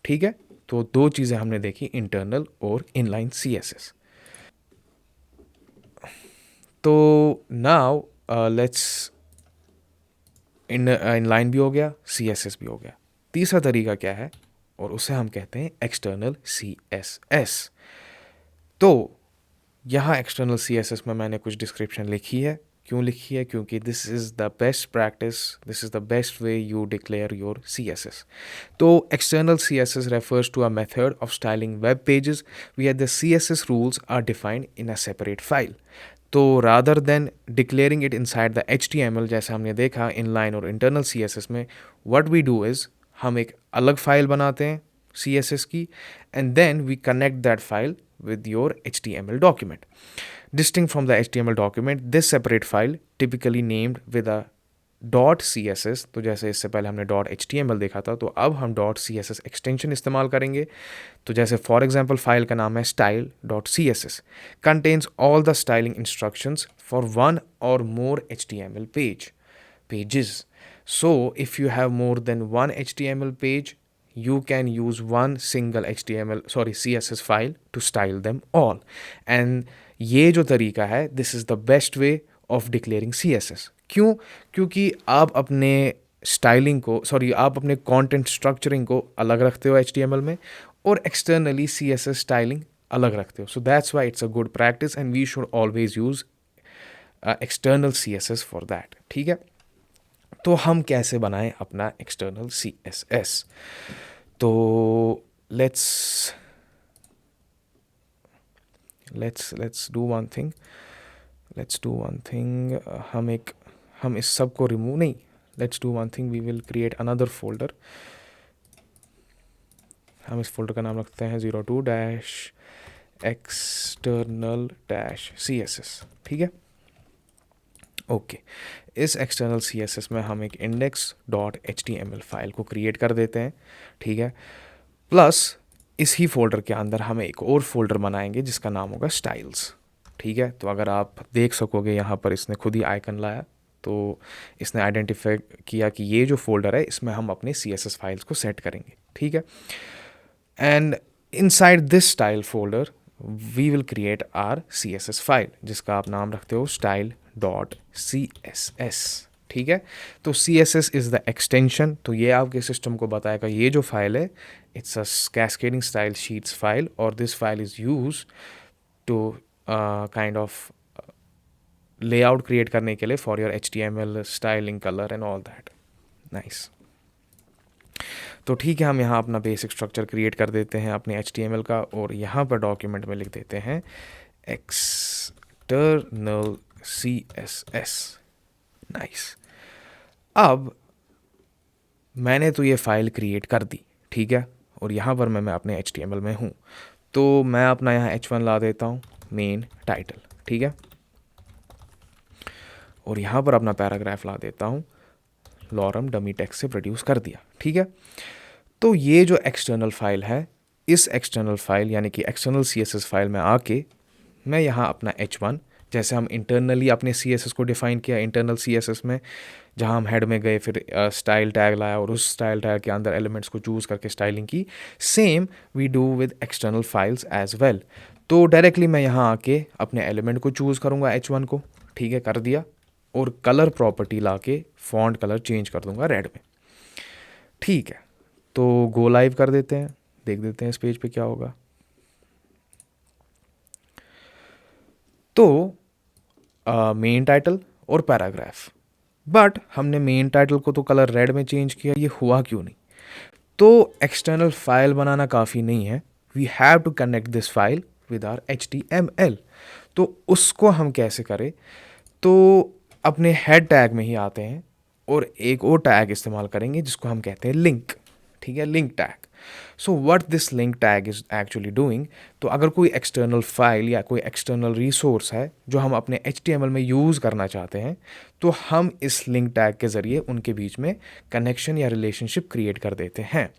ठीक है, तो दो चीज़ें हमने देखी, इंटरनल और इनलाइन CSS। तो नाउ लेट्स, इनलाइन भी हो गया, CSS भी हो गया। तीसरा तरीका क्या है, और उसे हम कहते हैं एक्सटर्नल CSS। तो यहाँ एक्सटर्नल CSS में मैंने कुछ डिस्क्रिप्शन लिखी है। क्यों लिखी है? क्योंकि this is the best practice, this is the best way you declare your CSS। तो external CSS refers to a method of styling web pages where the CSS rules are defined in a separate file. तो rather than declaring it inside the HTML, जैसे हमने देखा inline और internal CSS में, what we do is हम एक अलग फाइल बनाते हैं CSS की, and then we connect that file with your HTML document. Distinct from the HTML document, this separate file typically named with a .css, तो जैसे इससे पहले हमने .html देखा था, तो अब हम .css एक्सटेंशन इस्तेमाल करेंगे। तो जैसे फॉर एग्जांपल फाइल का नाम है style.css, contains all the styling instructions for one or more HTML pages. So if you have more than one HTML page, you can use one single CSS file to style them all. And ये जो तरीका है, this is the best way of declaring CSS. क्यों? क्योंकि आप अपने स्टाइलिंग को, आप अपने कंटेंट स्ट्रक्चरिंग को अलग रखते हो HTML में, और एक्सटर्नली CSS स्टाइलिंग अलग रखते हो। So that's why it's a good practice and we should always use external CSS for that. ठीक है, तो हम कैसे बनाएं अपना एक्सटर्नल CSS? तो let's do one thing. हम इस सब को रिमूव नहीं, let's do one thing, we will create another folder. हम इस फोल्डर का नाम रखते हैं 02-external-css। ठीक है, ओके। इस एक्सटर्नल CSS में हम एक index.html फाइल को क्रिएट कर देते हैं। ठीक है, प्लस इसी फोल्डर के अंदर हम एक और फोल्डर बनाएंगे जिसका नाम होगा स्टाइल्स। ठीक है, तो अगर आप देख सकोगे यहाँ पर इसने खुद ही आइकन लाया, तो इसने आइडेंटिफाई किया कि ये जो फोल्डर है इसमें हम अपने CSS फाइल्स को सेट करेंगे। ठीक है, and inside this style folder we will create our CSS file जिसका आप नाम रखते हो style.css। ठीक है। तो CSS इज़ द एक्सटेंशन, तो ये आपके सिस्टम को बताएगा ये जो फाइल है it's a cascading style sheets file, और this file is use to kind of layout create करने के लिए for your HTML styling colour and all that. Nice. तो ठीक है, हम यहाँ अपना बेसिक स्ट्रक्चर क्रिएट कर देते हैं अपने HTML का, और यहाँ पर डॉक्यूमेंट में लिख देते हैं एक्सटर्नल CSS। नाइस। अब मैंने तो ये फाइल क्रिएट कर दी, ठीक है, और यहाँ पर मैं अपने HTML में हूँ, तो मैं अपना यहाँ H1 ला देता हूँ, मेन टाइटल, ठीक है, और यहाँ पर अपना पैराग्राफ ला देता हूँ, लॉरम डमी टेक्स्ट से प्रोड्यूस कर दिया, ठीक है। तो ये जो एक्सटर्नल फाइल है, इस एक्सटर्नल फाइल यानी कि एक्सटर्नल CSS फाइल में आके मैं यहाँ अपना H1, जैसे हम इंटरनली अपने CSS को डिफ़ाइन किया इंटरनल CSS में, जहाँ हम हेड में गए, फिर स्टाइल टैग लाया और उस स्टाइल टैग के अंदर एलिमेंट्स को चूज़ करके स्टाइलिंग की, same we do with external files as well. तो डायरेक्टली मैं यहाँ आके अपने एलिमेंट को चूज़ करूँगा H1 को, ठीक है, कर दिया, और कलर प्रॉपर्टी ला के फॉन्ट कलर चेंज कर दूंगा रेड में, ठीक है। तो गो लाइव कर देते हैं, देख देते हैं इस पेज पे क्या होगा। तो मेन टाइटल और पैराग्राफ, बट हमने मेन टाइटल को तो कलर रेड में चेंज किया, ये हुआ क्यों नहीं? तो एक्सटर्नल फाइल बनाना काफ़ी नहीं है, we have to connect this file with our HTML। तो उसको हम कैसे करें? तो अपने हेड टैग में ही आते हैं और एक और टैग इस्तेमाल करेंगे जिसको हम कहते हैं लिंक, ठीक है, link tag. So what this link tag is actually doing, तो अगर कोई एक्सटर्नल फाइल या कोई एक्सटर्नल रिसोर्स है जो हम अपने HTML में यूज़ करना चाहते हैं, तो हम इस लिंक टैग के ज़रिए उनके बीच में कनेक्शन या रिलेशनशिप क्रिएट कर देते हैं।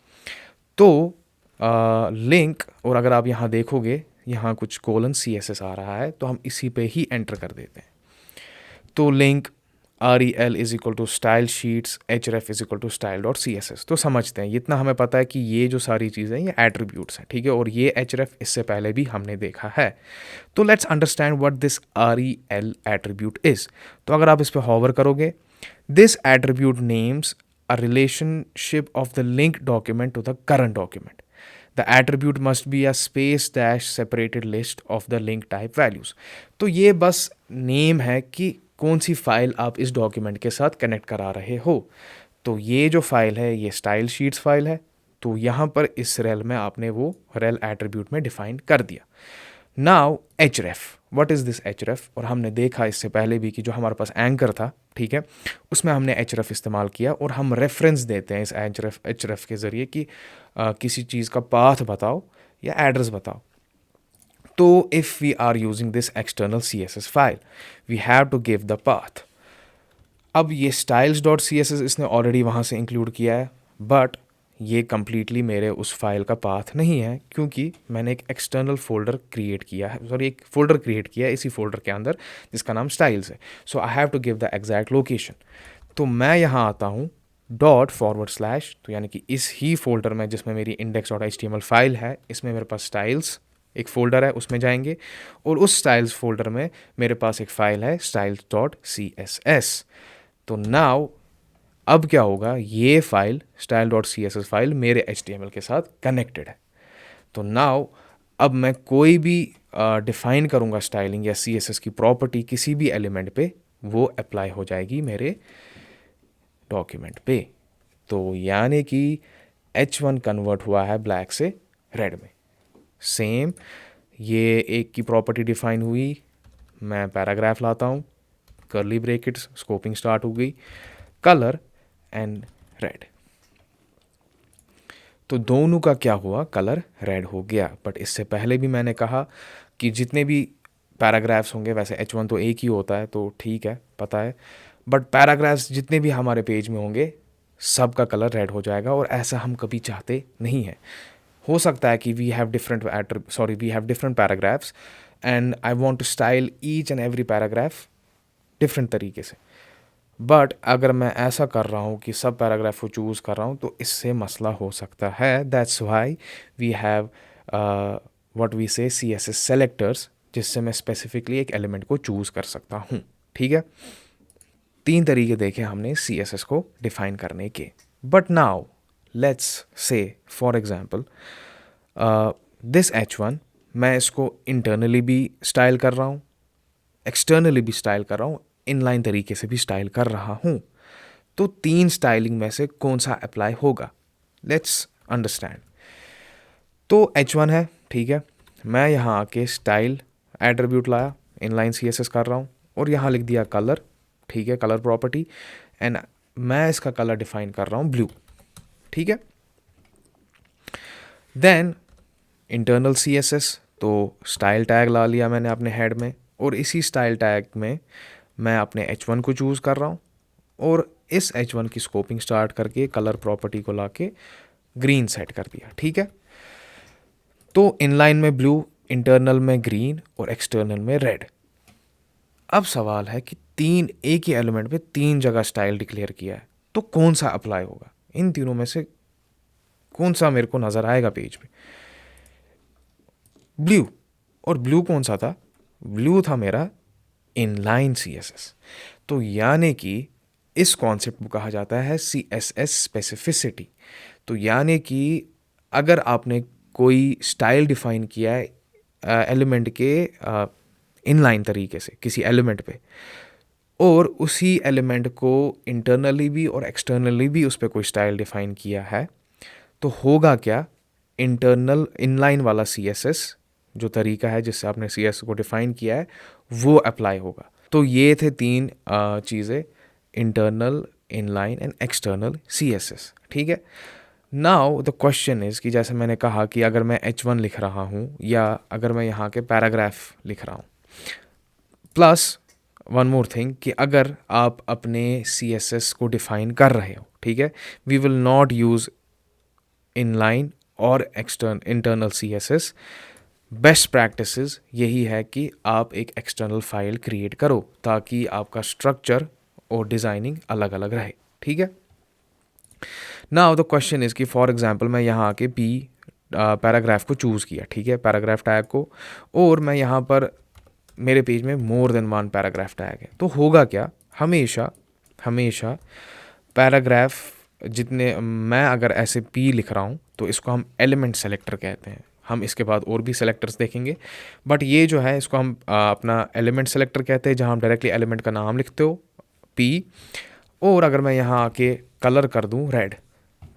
तो लिंक, और अगर आप यहाँ देखोगे यहाँ कुछ :CSS आ रहा है, तो हम इसी पे ही एंटर कर देते हैं। तो link rel is equal to style sheets href is equal to style dot CSS। तो समझते हैं, इतना हमें पता है कि ये जो सारी चीज़ें ये एट्रीब्यूट्स हैं, ठीक है, और ये href इससे पहले भी हमने देखा है। तो let's understand what this rel attribute is. तो अगर आप इस पर हॉवर करोगे, this attribute names a relationship of the link document to the current document. The attribute must be a space dash separated list of the link type values। तो ये बस नेम है कि कौन सी फाइल आप इस डॉक्यूमेंट के साथ कनेक्ट करा रहे हो। तो ये जो फाइल है ये स्टाइल शीट्स फाइल है, तो यहाँ पर इस रेल में आपने वो रेल एट्रीब्यूट में डिफाइन कर दिया। Now href, what is this href? और हमने देखा इससे पहले भी कि जो हमारे पास एंकर था, ठीक है, उसमें हमने href इस्तेमाल किया, और हम रेफरेंस देते हैं इस href के ज़रिए कि किसी चीज़ का पाथ बताओ या एड्रेस बताओ। तो if we are using this external CSS file, we have to give the path. अब ये styles.css इसने ऑलरेडी वहाँ से इंक्लूड किया है, बट ये कम्प्लीटली मेरे उस फाइल का पाथ नहीं है, क्योंकि मैंने एक एक्सटर्नल फोल्डर क्रिएट किया है, सॉरी एक फोल्डर क्रिएट किया है इसी फोल्डर के अंदर जिसका नाम स्टाइल्स है। So I have to give the exact location. तो मैं यहाँ आता हूँ ./, तो यानी कि इस ही फोल्डर में जिसमें मेरी index.html फाइल है, इसमें मेरे पास स्टाइल्स एक फ़ोल्डर है, उसमें जाएंगे, और उस स्टाइल्स फोल्डर में मेरे पास एक फ़ाइल है styles.css। तो नाउ अब क्या होगा, ये फाइल style.css फाइल मेरे HTML के साथ कनेक्टेड है। तो नाउ अब मैं कोई भी डिफ़ाइन करूँगा स्टाइलिंग या CSS की प्रॉपर्टी किसी भी एलिमेंट पे, वो अप्लाई हो जाएगी मेरे डॉक्यूमेंट पे। तो यानी कि H1 कन्वर्ट हुआ है ब्लैक से रेड में। सेम ये एक की प्रॉपर्टी डिफाइन हुई, मैं पैराग्राफ लाता हूँ, कर्ली ब्रैकेट्स, स्कोपिंग स्टार्ट हो गई, कलर एंड रेड। तो दोनों का क्या हुआ, कलर रेड हो गया। बट इससे पहले भी मैंने कहा कि जितने भी पैराग्राफ्स होंगे, वैसे H1 तो एक ही होता है तो ठीक है, पता है, बट पैराग्राफ्स जितने भी हमारे पेज में होंगे सब का कलर रेड हो जाएगा, और ऐसा हम कभी चाहते नहीं हैं। हो सकता है कि we have different paragraphs and I want to style each and every paragraph different तरीके से, बट अगर मैं ऐसा कर रहा हूँ कि सब पैराग्राफ को चूज़ कर रहा हूँ तो इससे मसला हो सकता है। That's why we have what we say CSS selectors, जिससे मैं स्पेसिफिकली एक एलिमेंट को चूज़ कर सकता हूँ, ठीक है। 3 तरीके देखे हमने CSS को डिफाइन करने के। But now let's say for example this H1 मैं इसको इंटरनली भी स्टाइल कर रहा हूँ, एक्सटर्नली भी स्टाइल कर रहा हूँ, इनलाइन तरीके से भी स्टाइल कर रहा हूँ। तो 3 स्टाइलिंग में से कौन सा अप्लाई होगा, लेट्स अंडरस्टैंड। तो H1 है, ठीक है, मैं यहाँ आके स्टाइल एट्रीब्यूट लाया, इनलाइन CSS कर रहा हूँ और यहाँ लिख दिया कलर, ठीक है, कलर प्रॉपर्टी, एंड मैं इसका कलर डिफाइन कर रहा हूँ ब्लू, ठीक है। देन इंटरनल CSS, तो स्टाइल टैग ला लिया मैंने अपने हेड में और इसी स्टाइल टैग में मैं अपने H1 को चूज़ कर रहा हूँ और इस H1 की स्कोपिंग स्टार्ट करके कलर प्रॉपर्टी को लाके ग्रीन सेट कर दिया, ठीक है। तो इनलाइन में ब्लू, इंटरनल में ग्रीन और एक्सटर्नल में रेड। अब सवाल है कि एक ही एलिमेंट पे 3 जगह स्टाइल डिक्लेयर किया है, तो कौन सा अप्लाई होगा, इन तीनों में से कौन सा मेरे को नज़र आएगा पेज पे? ब्लू। और ब्लू कौन सा था? ब्लू था मेरा इनलाइन CSS। तो यानी कि इस कॉन्सेप्ट को कहा जाता है CSS स्पेसिफिसिटी। तो यानी कि अगर आपने कोई स्टाइल डिफाइन किया है एलिमेंट के इनलाइन तरीके से किसी एलिमेंट पे, और उसी एलिमेंट को इंटरनली भी और एक्सटर्नली भी उस पर कोई स्टाइल डिफाइन किया है, तो होगा क्या, इंटरनल इनलाइन वाला CSS जो तरीका है जिससे आपने CSS को डिफाइन किया है वो अप्लाई होगा। तो ये थे 3 चीज़ें, internal, inline and external CSS, ठीक है। नाउ द क्वेश्चन इज़ कि जैसे मैंने कहा कि अगर मैं H1 लिख रहा हूँ या अगर मैं यहाँ के पैराग्राफ लिख रहा हूँ, प्लस वन मोर थिंग कि अगर आप अपने CSS को डिफाइन कर रहे हो, ठीक है, we will not use inline और इंटरनल CSS। बेस्ट प्रैक्टिसेस यही है कि आप एक एक्सटर्नल फाइल क्रिएट करो ताकि आपका स्ट्रक्चर और डिज़ाइनिंग अलग अलग रहे, ठीक है। नाउ द क्वेश्चन इज़ कि फॉर एग्जांपल मैं यहाँ आके पैराग्राफ को चूज़ किया, ठीक है, पैराग्राफ टैग को, और मैं यहाँ पर मेरे पेज में मोर देन 1 पैराग्राफ टैग है, तो होगा क्या, हमेशा पैराग्राफ जितने मैं अगर ऐसे P लिख रहा हूँ तो इसको हम एलिमेंट सेलेक्टर कहते हैं। हम इसके बाद और भी सेलेक्टर्स देखेंगे, बट ये जो है इसको हम अपना एलिमेंट सेलेक्टर कहते हैं, जहाँ हम डायरेक्टली एलिमेंट का नाम लिखते हो P, और अगर मैं यहाँ आके कलर कर दूँ रेड,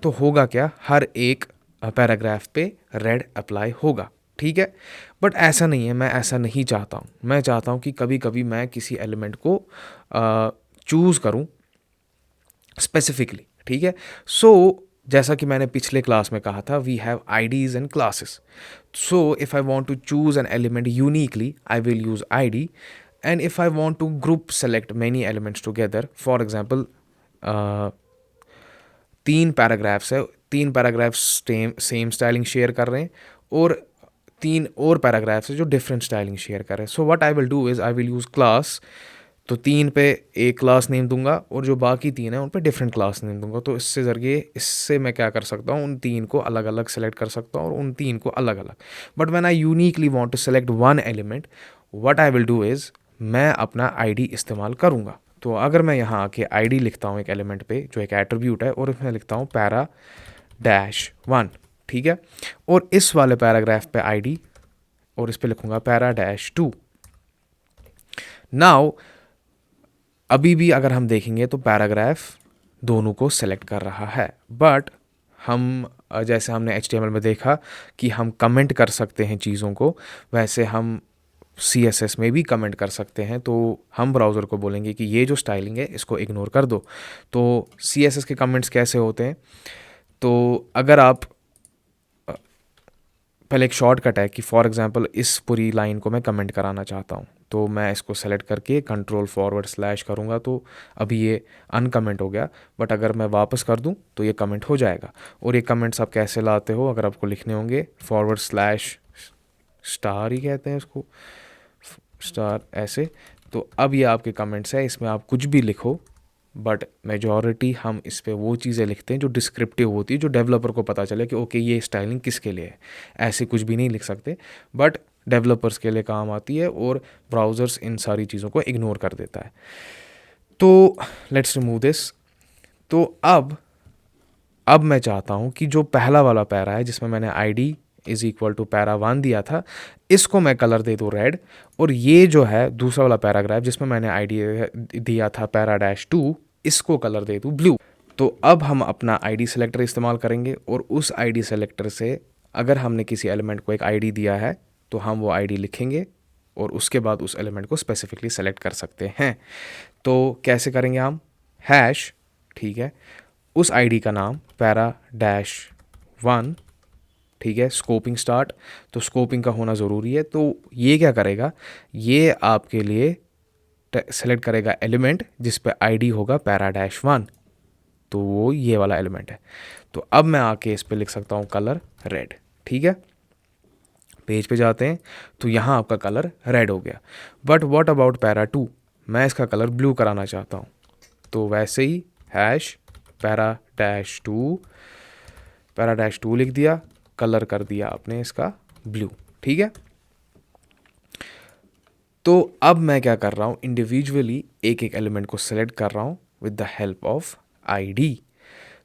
तो होगा क्या, हर एक पैराग्राफ पे रेड अप्लाई होगा, ठीक है। बट ऐसा नहीं है, मैं ऐसा नहीं चाहता हूँ। मैं चाहता हूँ कि कभी कभी मैं किसी एलिमेंट को चूज़ करूँ स्पेसिफिकली, ठीक है। सो जैसा कि मैंने पिछले क्लास में कहा था, we have IDs and classes. So if I want to choose an element uniquely, I will use ID, and if I want to group select many elements together, for example 3 paragraphs है, 3 पैराग्राफ्स सेम स्टाइलिंग शेयर कर रहे हैं और 3 और पैराग्राफ्स है जो डिफरेंट स्टाइलिंग शेयर कर रहे हैं। So what I will do is I will use class, तो 3 पे एक क्लास नेम दूंगा और जो बाकी 3 है उन पे डिफरेंट क्लास नेम दूंगा। तो इससे मैं क्या कर सकता हूँ, उन 3 को अलग अलग सेलेक्ट कर सकता हूँ और उन 3 को अलग अलग। But when I uniquely want to select one element, what I will do is मैं अपना ID इस्तेमाल करूँगा। तो अगर मैं यहाँ आके ID लिखता हूँ एक एलिमेंट पे जो एक एट्रीब्यूट है, और इसमें लिखता हूँ para-1, ठीक है, और इस वाले पैराग्राफ पे ID और इस पे लिखूँगा para-2। नाउ अभी भी अगर हम देखेंगे तो पैराग्राफ दोनों को सेलेक्ट कर रहा है, बट हम जैसे हमने HTML में देखा कि हम कमेंट कर सकते हैं चीज़ों को, वैसे हम CSS में भी कमेंट कर सकते हैं। तो हम ब्राउज़र को बोलेंगे कि ये जो स्टाइलिंग है इसको इग्नोर कर दो। तो CSS के कमेंट्स कैसे होते हैं, तो अगर आप पहले एक शॉर्टकट है कि फॉर एग्जांपल इस पूरी लाइन को मैं कमेंट कराना चाहता हूँ, तो मैं इसको सेलेक्ट करके कंट्रोल// करूँगा, तो अभी ये अनकमेंट हो गया, बट अगर मैं वापस कर दूँ तो ये कमेंट हो जाएगा। और ये कमेंट्स आप कैसे लाते हो, अगर आपको लिखने होंगे /* ही कहते हैं उसको, स्टार ऐसे। तो अब ये आपके कमेंट्स है, इसमें आप कुछ भी लिखो, बट मेजॉरिटी हम इस पे वो चीज़ें लिखते हैं जो डिस्क्रिप्टिव होती है, जो डेवलपर को पता चले कि ओके ये स्टाइलिंग किसके लिए है। ऐसे कुछ भी नहीं लिख सकते, बट डेवलपर्स के लिए काम आती है और ब्राउज़र्स इन सारी चीज़ों को इग्नोर कर देता है। तो लेट्स रिमूव दिस। तो अब मैं चाहता हूँ कि जो पहला वाला पैरा है जिसमें मैंने ID is equal to para 1 दिया था, इसको मैं कलर दे दूँ रेड, और ये जो है दूसरा वाला पैराग्राफ जिसमें मैंने ID दिया था पैरा डैश 2, इसको कलर दे दूँ ब्लू। तो अब हम अपना ID सेलेक्टर इस्तेमाल करेंगे, और उस ID सेलेक्टर से अगर हमने किसी एलिमेंट को एक ID दिया है तो हम वो ID लिखेंगे और उसके बाद उस एलिमेंट को स्पेसिफिकली सेलेक्ट कर सकते हैं। तो कैसे करेंगे हम? हैश, ठीक है, उस ID का नाम पैरा डैश 1, ठीक है, स्कोपिंग स्टार्ट, तो स्कोपिंग का होना ज़रूरी है। तो ये क्या करेगा, ये आपके लिए सेलेक्ट करेगा एलिमेंट जिस पे ID होगा पैरा डैश 1, तो वो ये वाला एलिमेंट है। तो अब मैं आके इस पे लिख सकता हूँ कलर रेड, ठीक है। पेज पे जाते हैं तो यहाँ आपका कलर रेड हो गया। But what about para 2? मैं इसका कलर ब्लू कराना चाहता हूँ। तो वैसे ही हैश पैरा डैश 2 लिख दिया, कलर कर दिया आपने इसका ब्लू, ठीक है। तो अब मैं क्या कर रहा हूँ, इंडिविजुअली एक एक एलिमेंट को सेलेक्ट कर रहा हूँ with the help of ID।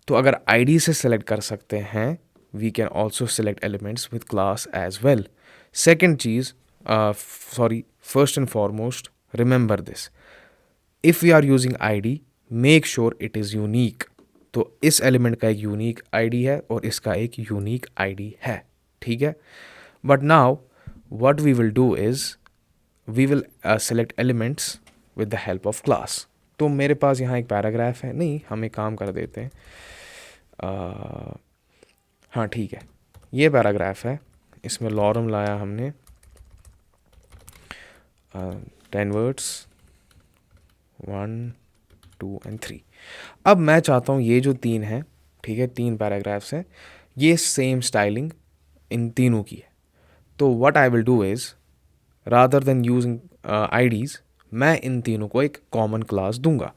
तो अगर ID से सेलेक्ट कर सकते हैं, we can also select elements with class as well. Second चीज़, first and foremost, remember this, if we are using ID, make sure it is unique. तो इस एलिमेंट का एक यूनिक ID है और इसका एक यूनिक ID है, ठीक है। But now what we will do is we will select elements with the help of class. तो मेरे पास यहाँ एक पैराग्राफ है, नहीं हम एक काम कर देते हैं, हाँ ठीक है, ये पैराग्राफ है, इसमें लॉरम लाया हमने 10 वर्ड्स 1 2 एंड 3। अब मैं चाहता हूँ ये जो 3 है, ठीक है, 3 पैराग्राफ्स हैं, ये सेम स्टाइलिंग इन तीनों की है। तो what I will do is, rather than using IDs, मैं इन तीनों को एक कॉमन क्लास दूंगा।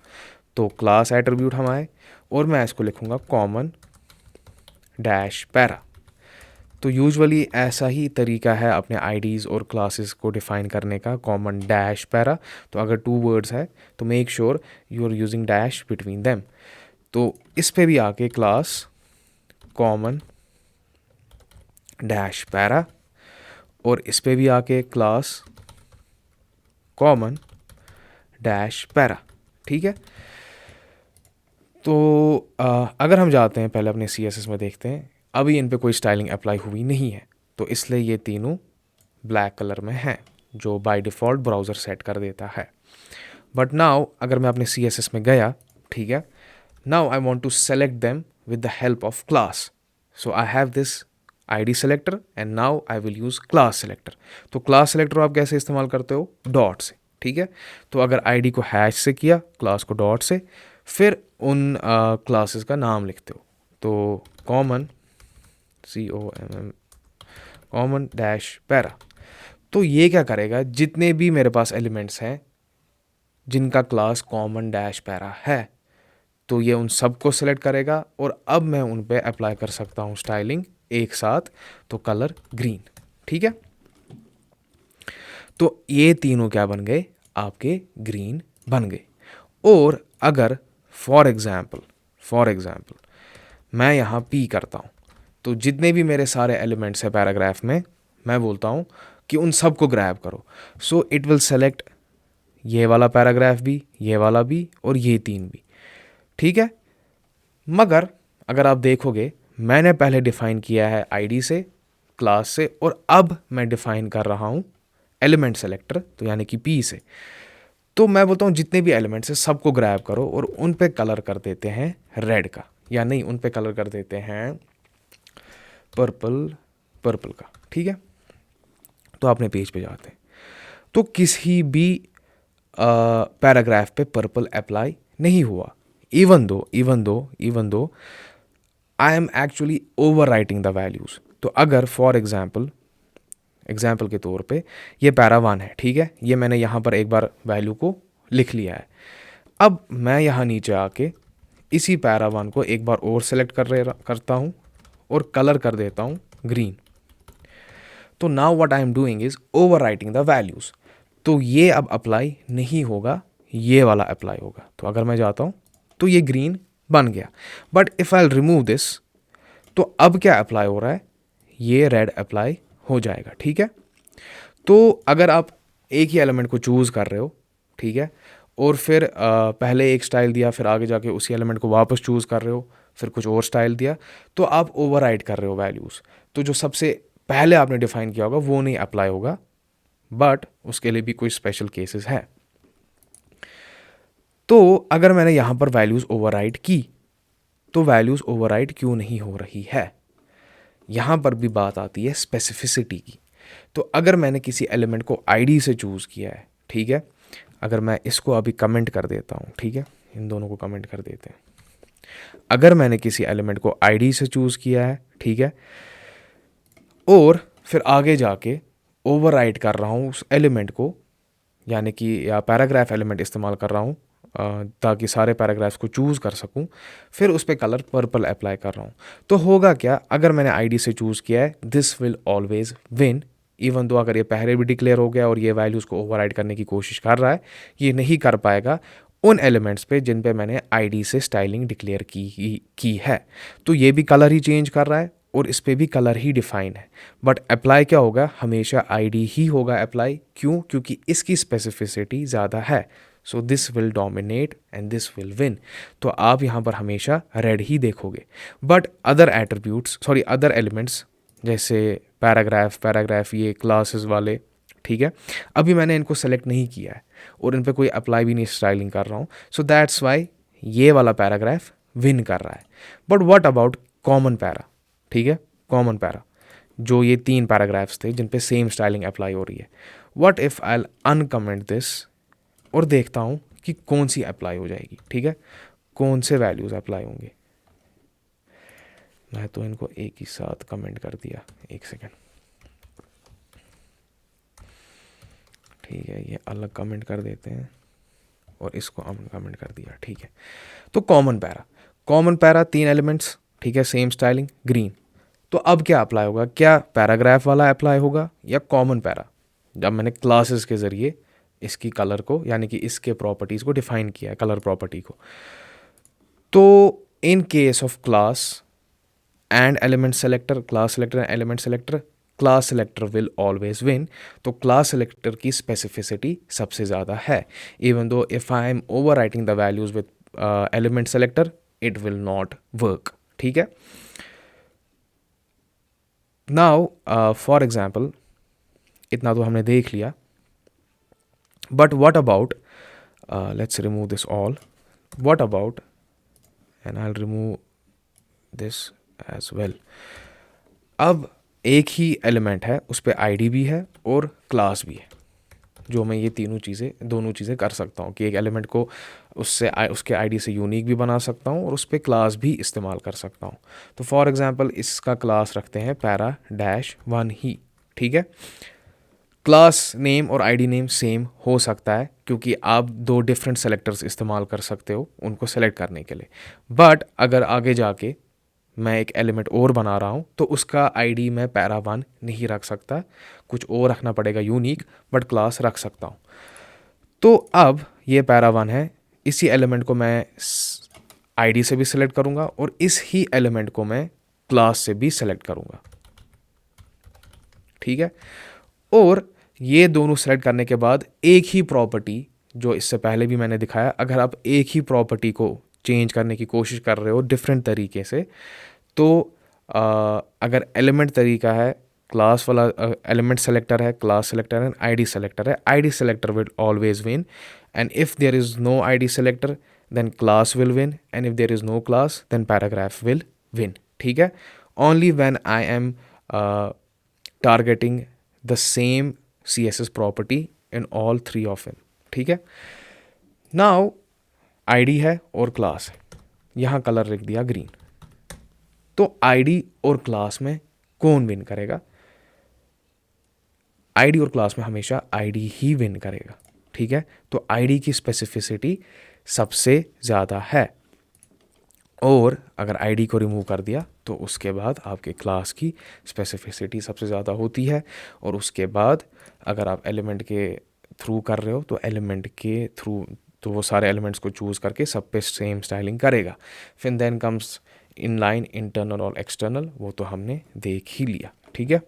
तो क्लास एट्रीब्यूट हम आए और मैं इसको लिखूंगा कॉमन डैश पैरा। तो यूजुअली ऐसा ही तरीका है अपने IDs और क्लासेस को डिफाइन करने का, कॉमन डैश पैरा। तो अगर 2 वर्ड्स है तो make sure you are using dash between them. तो इस पे भी आके क्लास कॉमन डैश पैरा, और इस पे भी आके क्लास कॉमन डैश पैरा, ठीक है। तो अगर हम जाते हैं पहले अपने CSS में देखते हैं, अभी इन पे कोई स्टाइलिंग अप्लाई हुई नहीं है, तो इसलिए ये तीनों ब्लैक कलर में हैं जो बाय डिफ़ॉल्ट ब्राउज़र सेट कर देता है। बट नाउ अगर मैं अपने CSS में गया, ठीक है, now I want to select them with the help of class. So I have this ID selector and now I will use class selector. तो क्लास सेलेक्टर आप कैसे इस्तेमाल करते हो? डॉट से, ठीक है। तो अगर ID को हैश से किया, क्लास को डॉट से, फिर उन क्लासेस का नाम लिखते हो। तो कॉमन कॉमन डैश पैरा। तो ये क्या करेगा, जितने भी मेरे पास एलिमेंट्स हैं जिनका क्लास कॉमन डैश पैरा है, तो ये उन सब को सेलेक्ट करेगा और अब मैं उन पे अप्लाई कर सकता हूँ स्टाइलिंग एक साथ। तो कलर ग्रीन, ठीक है। तो ये तीनों क्या बन गए, आपके ग्रीन बन गए। और अगर फॉर एग्जाम्पल मैं यहाँ P करता हूँ, तो जितने भी मेरे सारे एलिमेंट्स हैं पैराग्राफ में, मैं बोलता हूँ कि उन सब को ग्रैब करो। सो इट विल सेलेक्ट ये वाला पैराग्राफ भी, ये वाला भी और ये 3 भी, ठीक है। मगर अगर आप देखोगे, मैंने पहले डिफ़ाइन किया है ID से, क्लास से, और अब मैं डिफ़ाइन कर रहा हूँ एलिमेंट सेलेक्टर, तो यानी कि P से। तो मैं बोलता हूँ जितने भी एलिमेंट्स हैं सबको ग्रैब करो और उन पे कलर कर देते हैं रेड का, या नहीं उन पे कलर कर देते हैं पर्पल का, ठीक है। तो अपने पेज पे जाते हैं तो किसी भी पैराग्राफ पे पर्पल अप्लाई नहीं हुआ, even though I am actually over writing the values. तो अगर फॉर एग्जाम्पल के तौर पे ये पैरा 1 है, ठीक है, ये मैंने यहाँ पर एक बार वैल्यू को लिख लिया है। अब मैं यहाँ नीचे आके इसी पैरा 1 को एक बार और सेलेक्ट करता हूँ और कलर कर देता हूँ ग्रीन। तो now what I am doing is over writing the values. तो ये अब अप्लाई नहीं होगा ये वाला अप्लाई होगा। तो अगर मैं जाता हूँ तो ये ग्रीन बन गया। But if I remove this, तो अब क्या अप्लाई हो रहा है, ये रेड अप्लाई हो जाएगा। ठीक है, तो अगर आप एक ही एलिमेंट को चूज़ कर रहे हो, ठीक है, और फिर पहले एक स्टाइल दिया, फिर आगे जाके उसी एलिमेंट को वापस चूज़ कर रहे हो, फिर कुछ और स्टाइल दिया, तो आप ओवरराइड कर रहे हो वैल्यूज़। तो जो सबसे पहले आपने डिफाइन किया होगा वो नहीं अप्लाई होगा, बट उसके लिए भी कोई स्पेशल केसेस है। तो अगर मैंने यहाँ पर वैल्यूज़ ओवरराइड की, तो वैल्यूज़ ओवरराइड क्यों नहीं हो रही है, यहाँ पर भी बात आती है स्पेसिफिसिटी की। तो अगर मैंने किसी एलिमेंट को आईडी से चूज़ किया है, ठीक है, अगर मैं इसको अभी कमेंट कर देता हूँ, ठीक है, इन दोनों को कमेंट कर देते हैं। अगर मैंने किसी एलिमेंट को आईडी से चूज़ किया है, ठीक है, और फिर आगे जाके ओवरराइड कर रहा हूँ उस एलिमेंट को, यानी कि या पैराग्राफ एलिमेंट इस्तेमाल कर रहा हूँ ताकि सारे पैराग्राफ्स को चूज़ कर सकूँ, फिर उस पर कलर पर्पल अप्लाई कर रहा हूँ, तो होगा क्या, अगर मैंने आईडी से चूज़ किया है, this will always win. Even though अगर ये पहले भी डिक्लेयर हो गया और ये वैल्यूज़ को ओवरराइड करने की कोशिश कर रहा है, ये नहीं कर पाएगा उन एलिमेंट्स पे जिन पे मैंने आईडी से स्टाइलिंग डिक्लेयर की है। तो ये भी कलर ही चेंज कर रहा है और इस पे भी कलर ही डिफाइन है, बट अप्लाई क्या होगा, हमेशा आईडी ही होगा अप्लाई। क्यों? क्योंकि इसकी स्पेसिफिसिटी ज़्यादा है। So this will dominate and this will win. तो आप यहाँ पर हमेशा रेड ही देखोगे। But other attributes, sorry other elements, जैसे पैराग्राफ ये क्लासेस वाले, ठीक है, अभी मैंने इनको सेलेक्ट नहीं किया है और इन पे कोई अप्लाई भी नहीं स्टाइलिंग कर रहा हूँ, सो दैट्स वाई ये वाला पैराग्राफ विन कर रहा है। But what about common para, ठीक है, कॉमन पैरा, जो ये 3 पैराग्राफ्स थे जिन पे सेम स्टाइलिंग अप्लाई हो रही है, what if I uncomment this और देखता हूँ कि कौन सी अप्लाई हो जाएगी, ठीक है, कौन से वैल्यूज़ अप्लाई होंगे। मैं तो इनको एक ही साथ कमेंट कर दिया, एक सेकेंड, ठीक है, ये अलग कमेंट कर देते हैं और इसको कमेंट कर दिया, ठीक है। तो कॉमन पैरा 3 एलिमेंट्स, ठीक है, सेम स्टाइलिंग, ग्रीन। तो अब क्या अप्लाई होगा, क्या पैराग्राफ वाला अप्लाई होगा या कॉमन पैरा, जब मैंने क्लासेस के ज़रिए इसकी कलर को, यानी कि इसके प्रॉपर्टीज़ को डिफाइन किया है, कलर प्रॉपर्टी को। तो in case of class and element selector, class selector and element selector, class selector will always win. तो क्लास सेलेक्टर की स्पेसिफिसिटी सबसे ज़्यादा है। Even though if I am over writing the values with element selector, it will not work, ठीक है। नाउ फॉर एग्जाम्पल, इतना तो हमने देख लिया, but what about, let's remove this all, what about, and I will remove this as well. अब एक ही एलिमेंट है, उस पर आईडी भी है और क्लास भी है, जो मैं ये दोनों चीज़ें कर सकता हूँ कि एक एलिमेंट को उसके आईडी से यूनिक भी बना सकता हूँ और उस पर क्लास भी इस्तेमाल कर सकता हूँ। तो फॉर एग्जांपल इसका क्लास रखते हैं पैरा-1 ही, ठीक है। क्लास नेम और आईडी नेम सेम हो सकता है क्योंकि आप 2 डिफरेंट सेलेक्टर्स इस्तेमाल कर सकते हो उनको सेलेक्ट करने के लिए। बट अगर आगे जाके मैं एक एलिमेंट और बना रहा हूँ तो उसका आईडी मैं पैरा-1 नहीं रख सकता, कुछ और रखना पड़ेगा यूनिक, बट क्लास रख सकता हूँ। तो अब ये पैरा-1 है, इसी एलिमेंट को मैं आईडी से भी सिलेक्ट करूँगा और इस ही एलिमेंट को मैं क्लास से भी सिलेक्ट करूँगा, ठीक है। और ये दोनों सेलेक्ट करने के बाद एक ही प्रॉपर्टी, जो इससे पहले भी मैंने दिखाया, अगर आप एक ही प्रॉपर्टी को चेंज करने की कोशिश कर रहे हो डिफरेंट तरीके से, तो अगर एलिमेंट तरीका है क्लास वाला, एलिमेंट सेलेक्टर है, क्लास सेलेक्टर है, आईडी सेलेक्टर है, ID selector will always win, and if there is no ID selector then class will win, and if there is no class then paragraph will win, ठीक है। Only when I am targeting the same CSS property in all 3 of इम, ठीक है। नाउ आईडी है और क्लास है, यहाँ कलर लिख दिया ग्रीन। तो आईडी और क्लास में कौन विन करेगा? आईडी और क्लास में हमेशा आईडी ही विन करेगा, ठीक है। तो आईडी की स्पेसिफिसिटी सबसे ज़्यादा है, और अगर आईडी को रिमूव कर दिया तो उसके बाद आपके क्लास की स्पेसिफिसिटी सबसे ज़्यादा होती है। और उसके बाद अगर आप एलिमेंट के थ्रू कर रहे हो तो एलिमेंट के थ्रू तो वो सारे एलिमेंट्स को चूज़ करके सब पे सेम स्टाइलिंग करेगा। फिर देन कम्स इनलाइन, इंटरनल और एक्सटर्नल, वो तो हमने देख ही लिया, ठीक है।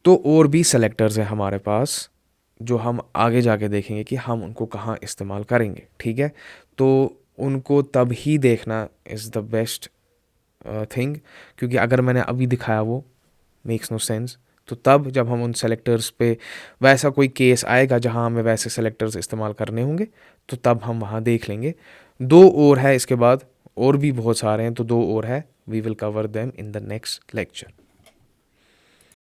तो और भी सेलेक्टर्स हैं हमारे पास जो हम आगे जाके देखेंगे कि हम उनको कहाँ इस्तेमाल करेंगे, ठीक है। तो उनको तब ही देखना इज़ द बेस्ट थिंग, क्योंकि अगर मैंने अभी दिखाया वो मेक्स नो सेंस। तो तब जब हम उन सेलेक्टर्स पे वैसा कोई केस आएगा जहाँ हमें वैसे सेलेक्टर्स इस्तेमाल करने होंगे, तो तब हम वहाँ देख लेंगे। दो और है इसके बाद, और भी बहुत सारे हैं, तो दो और है, we will cover them in the next lecture.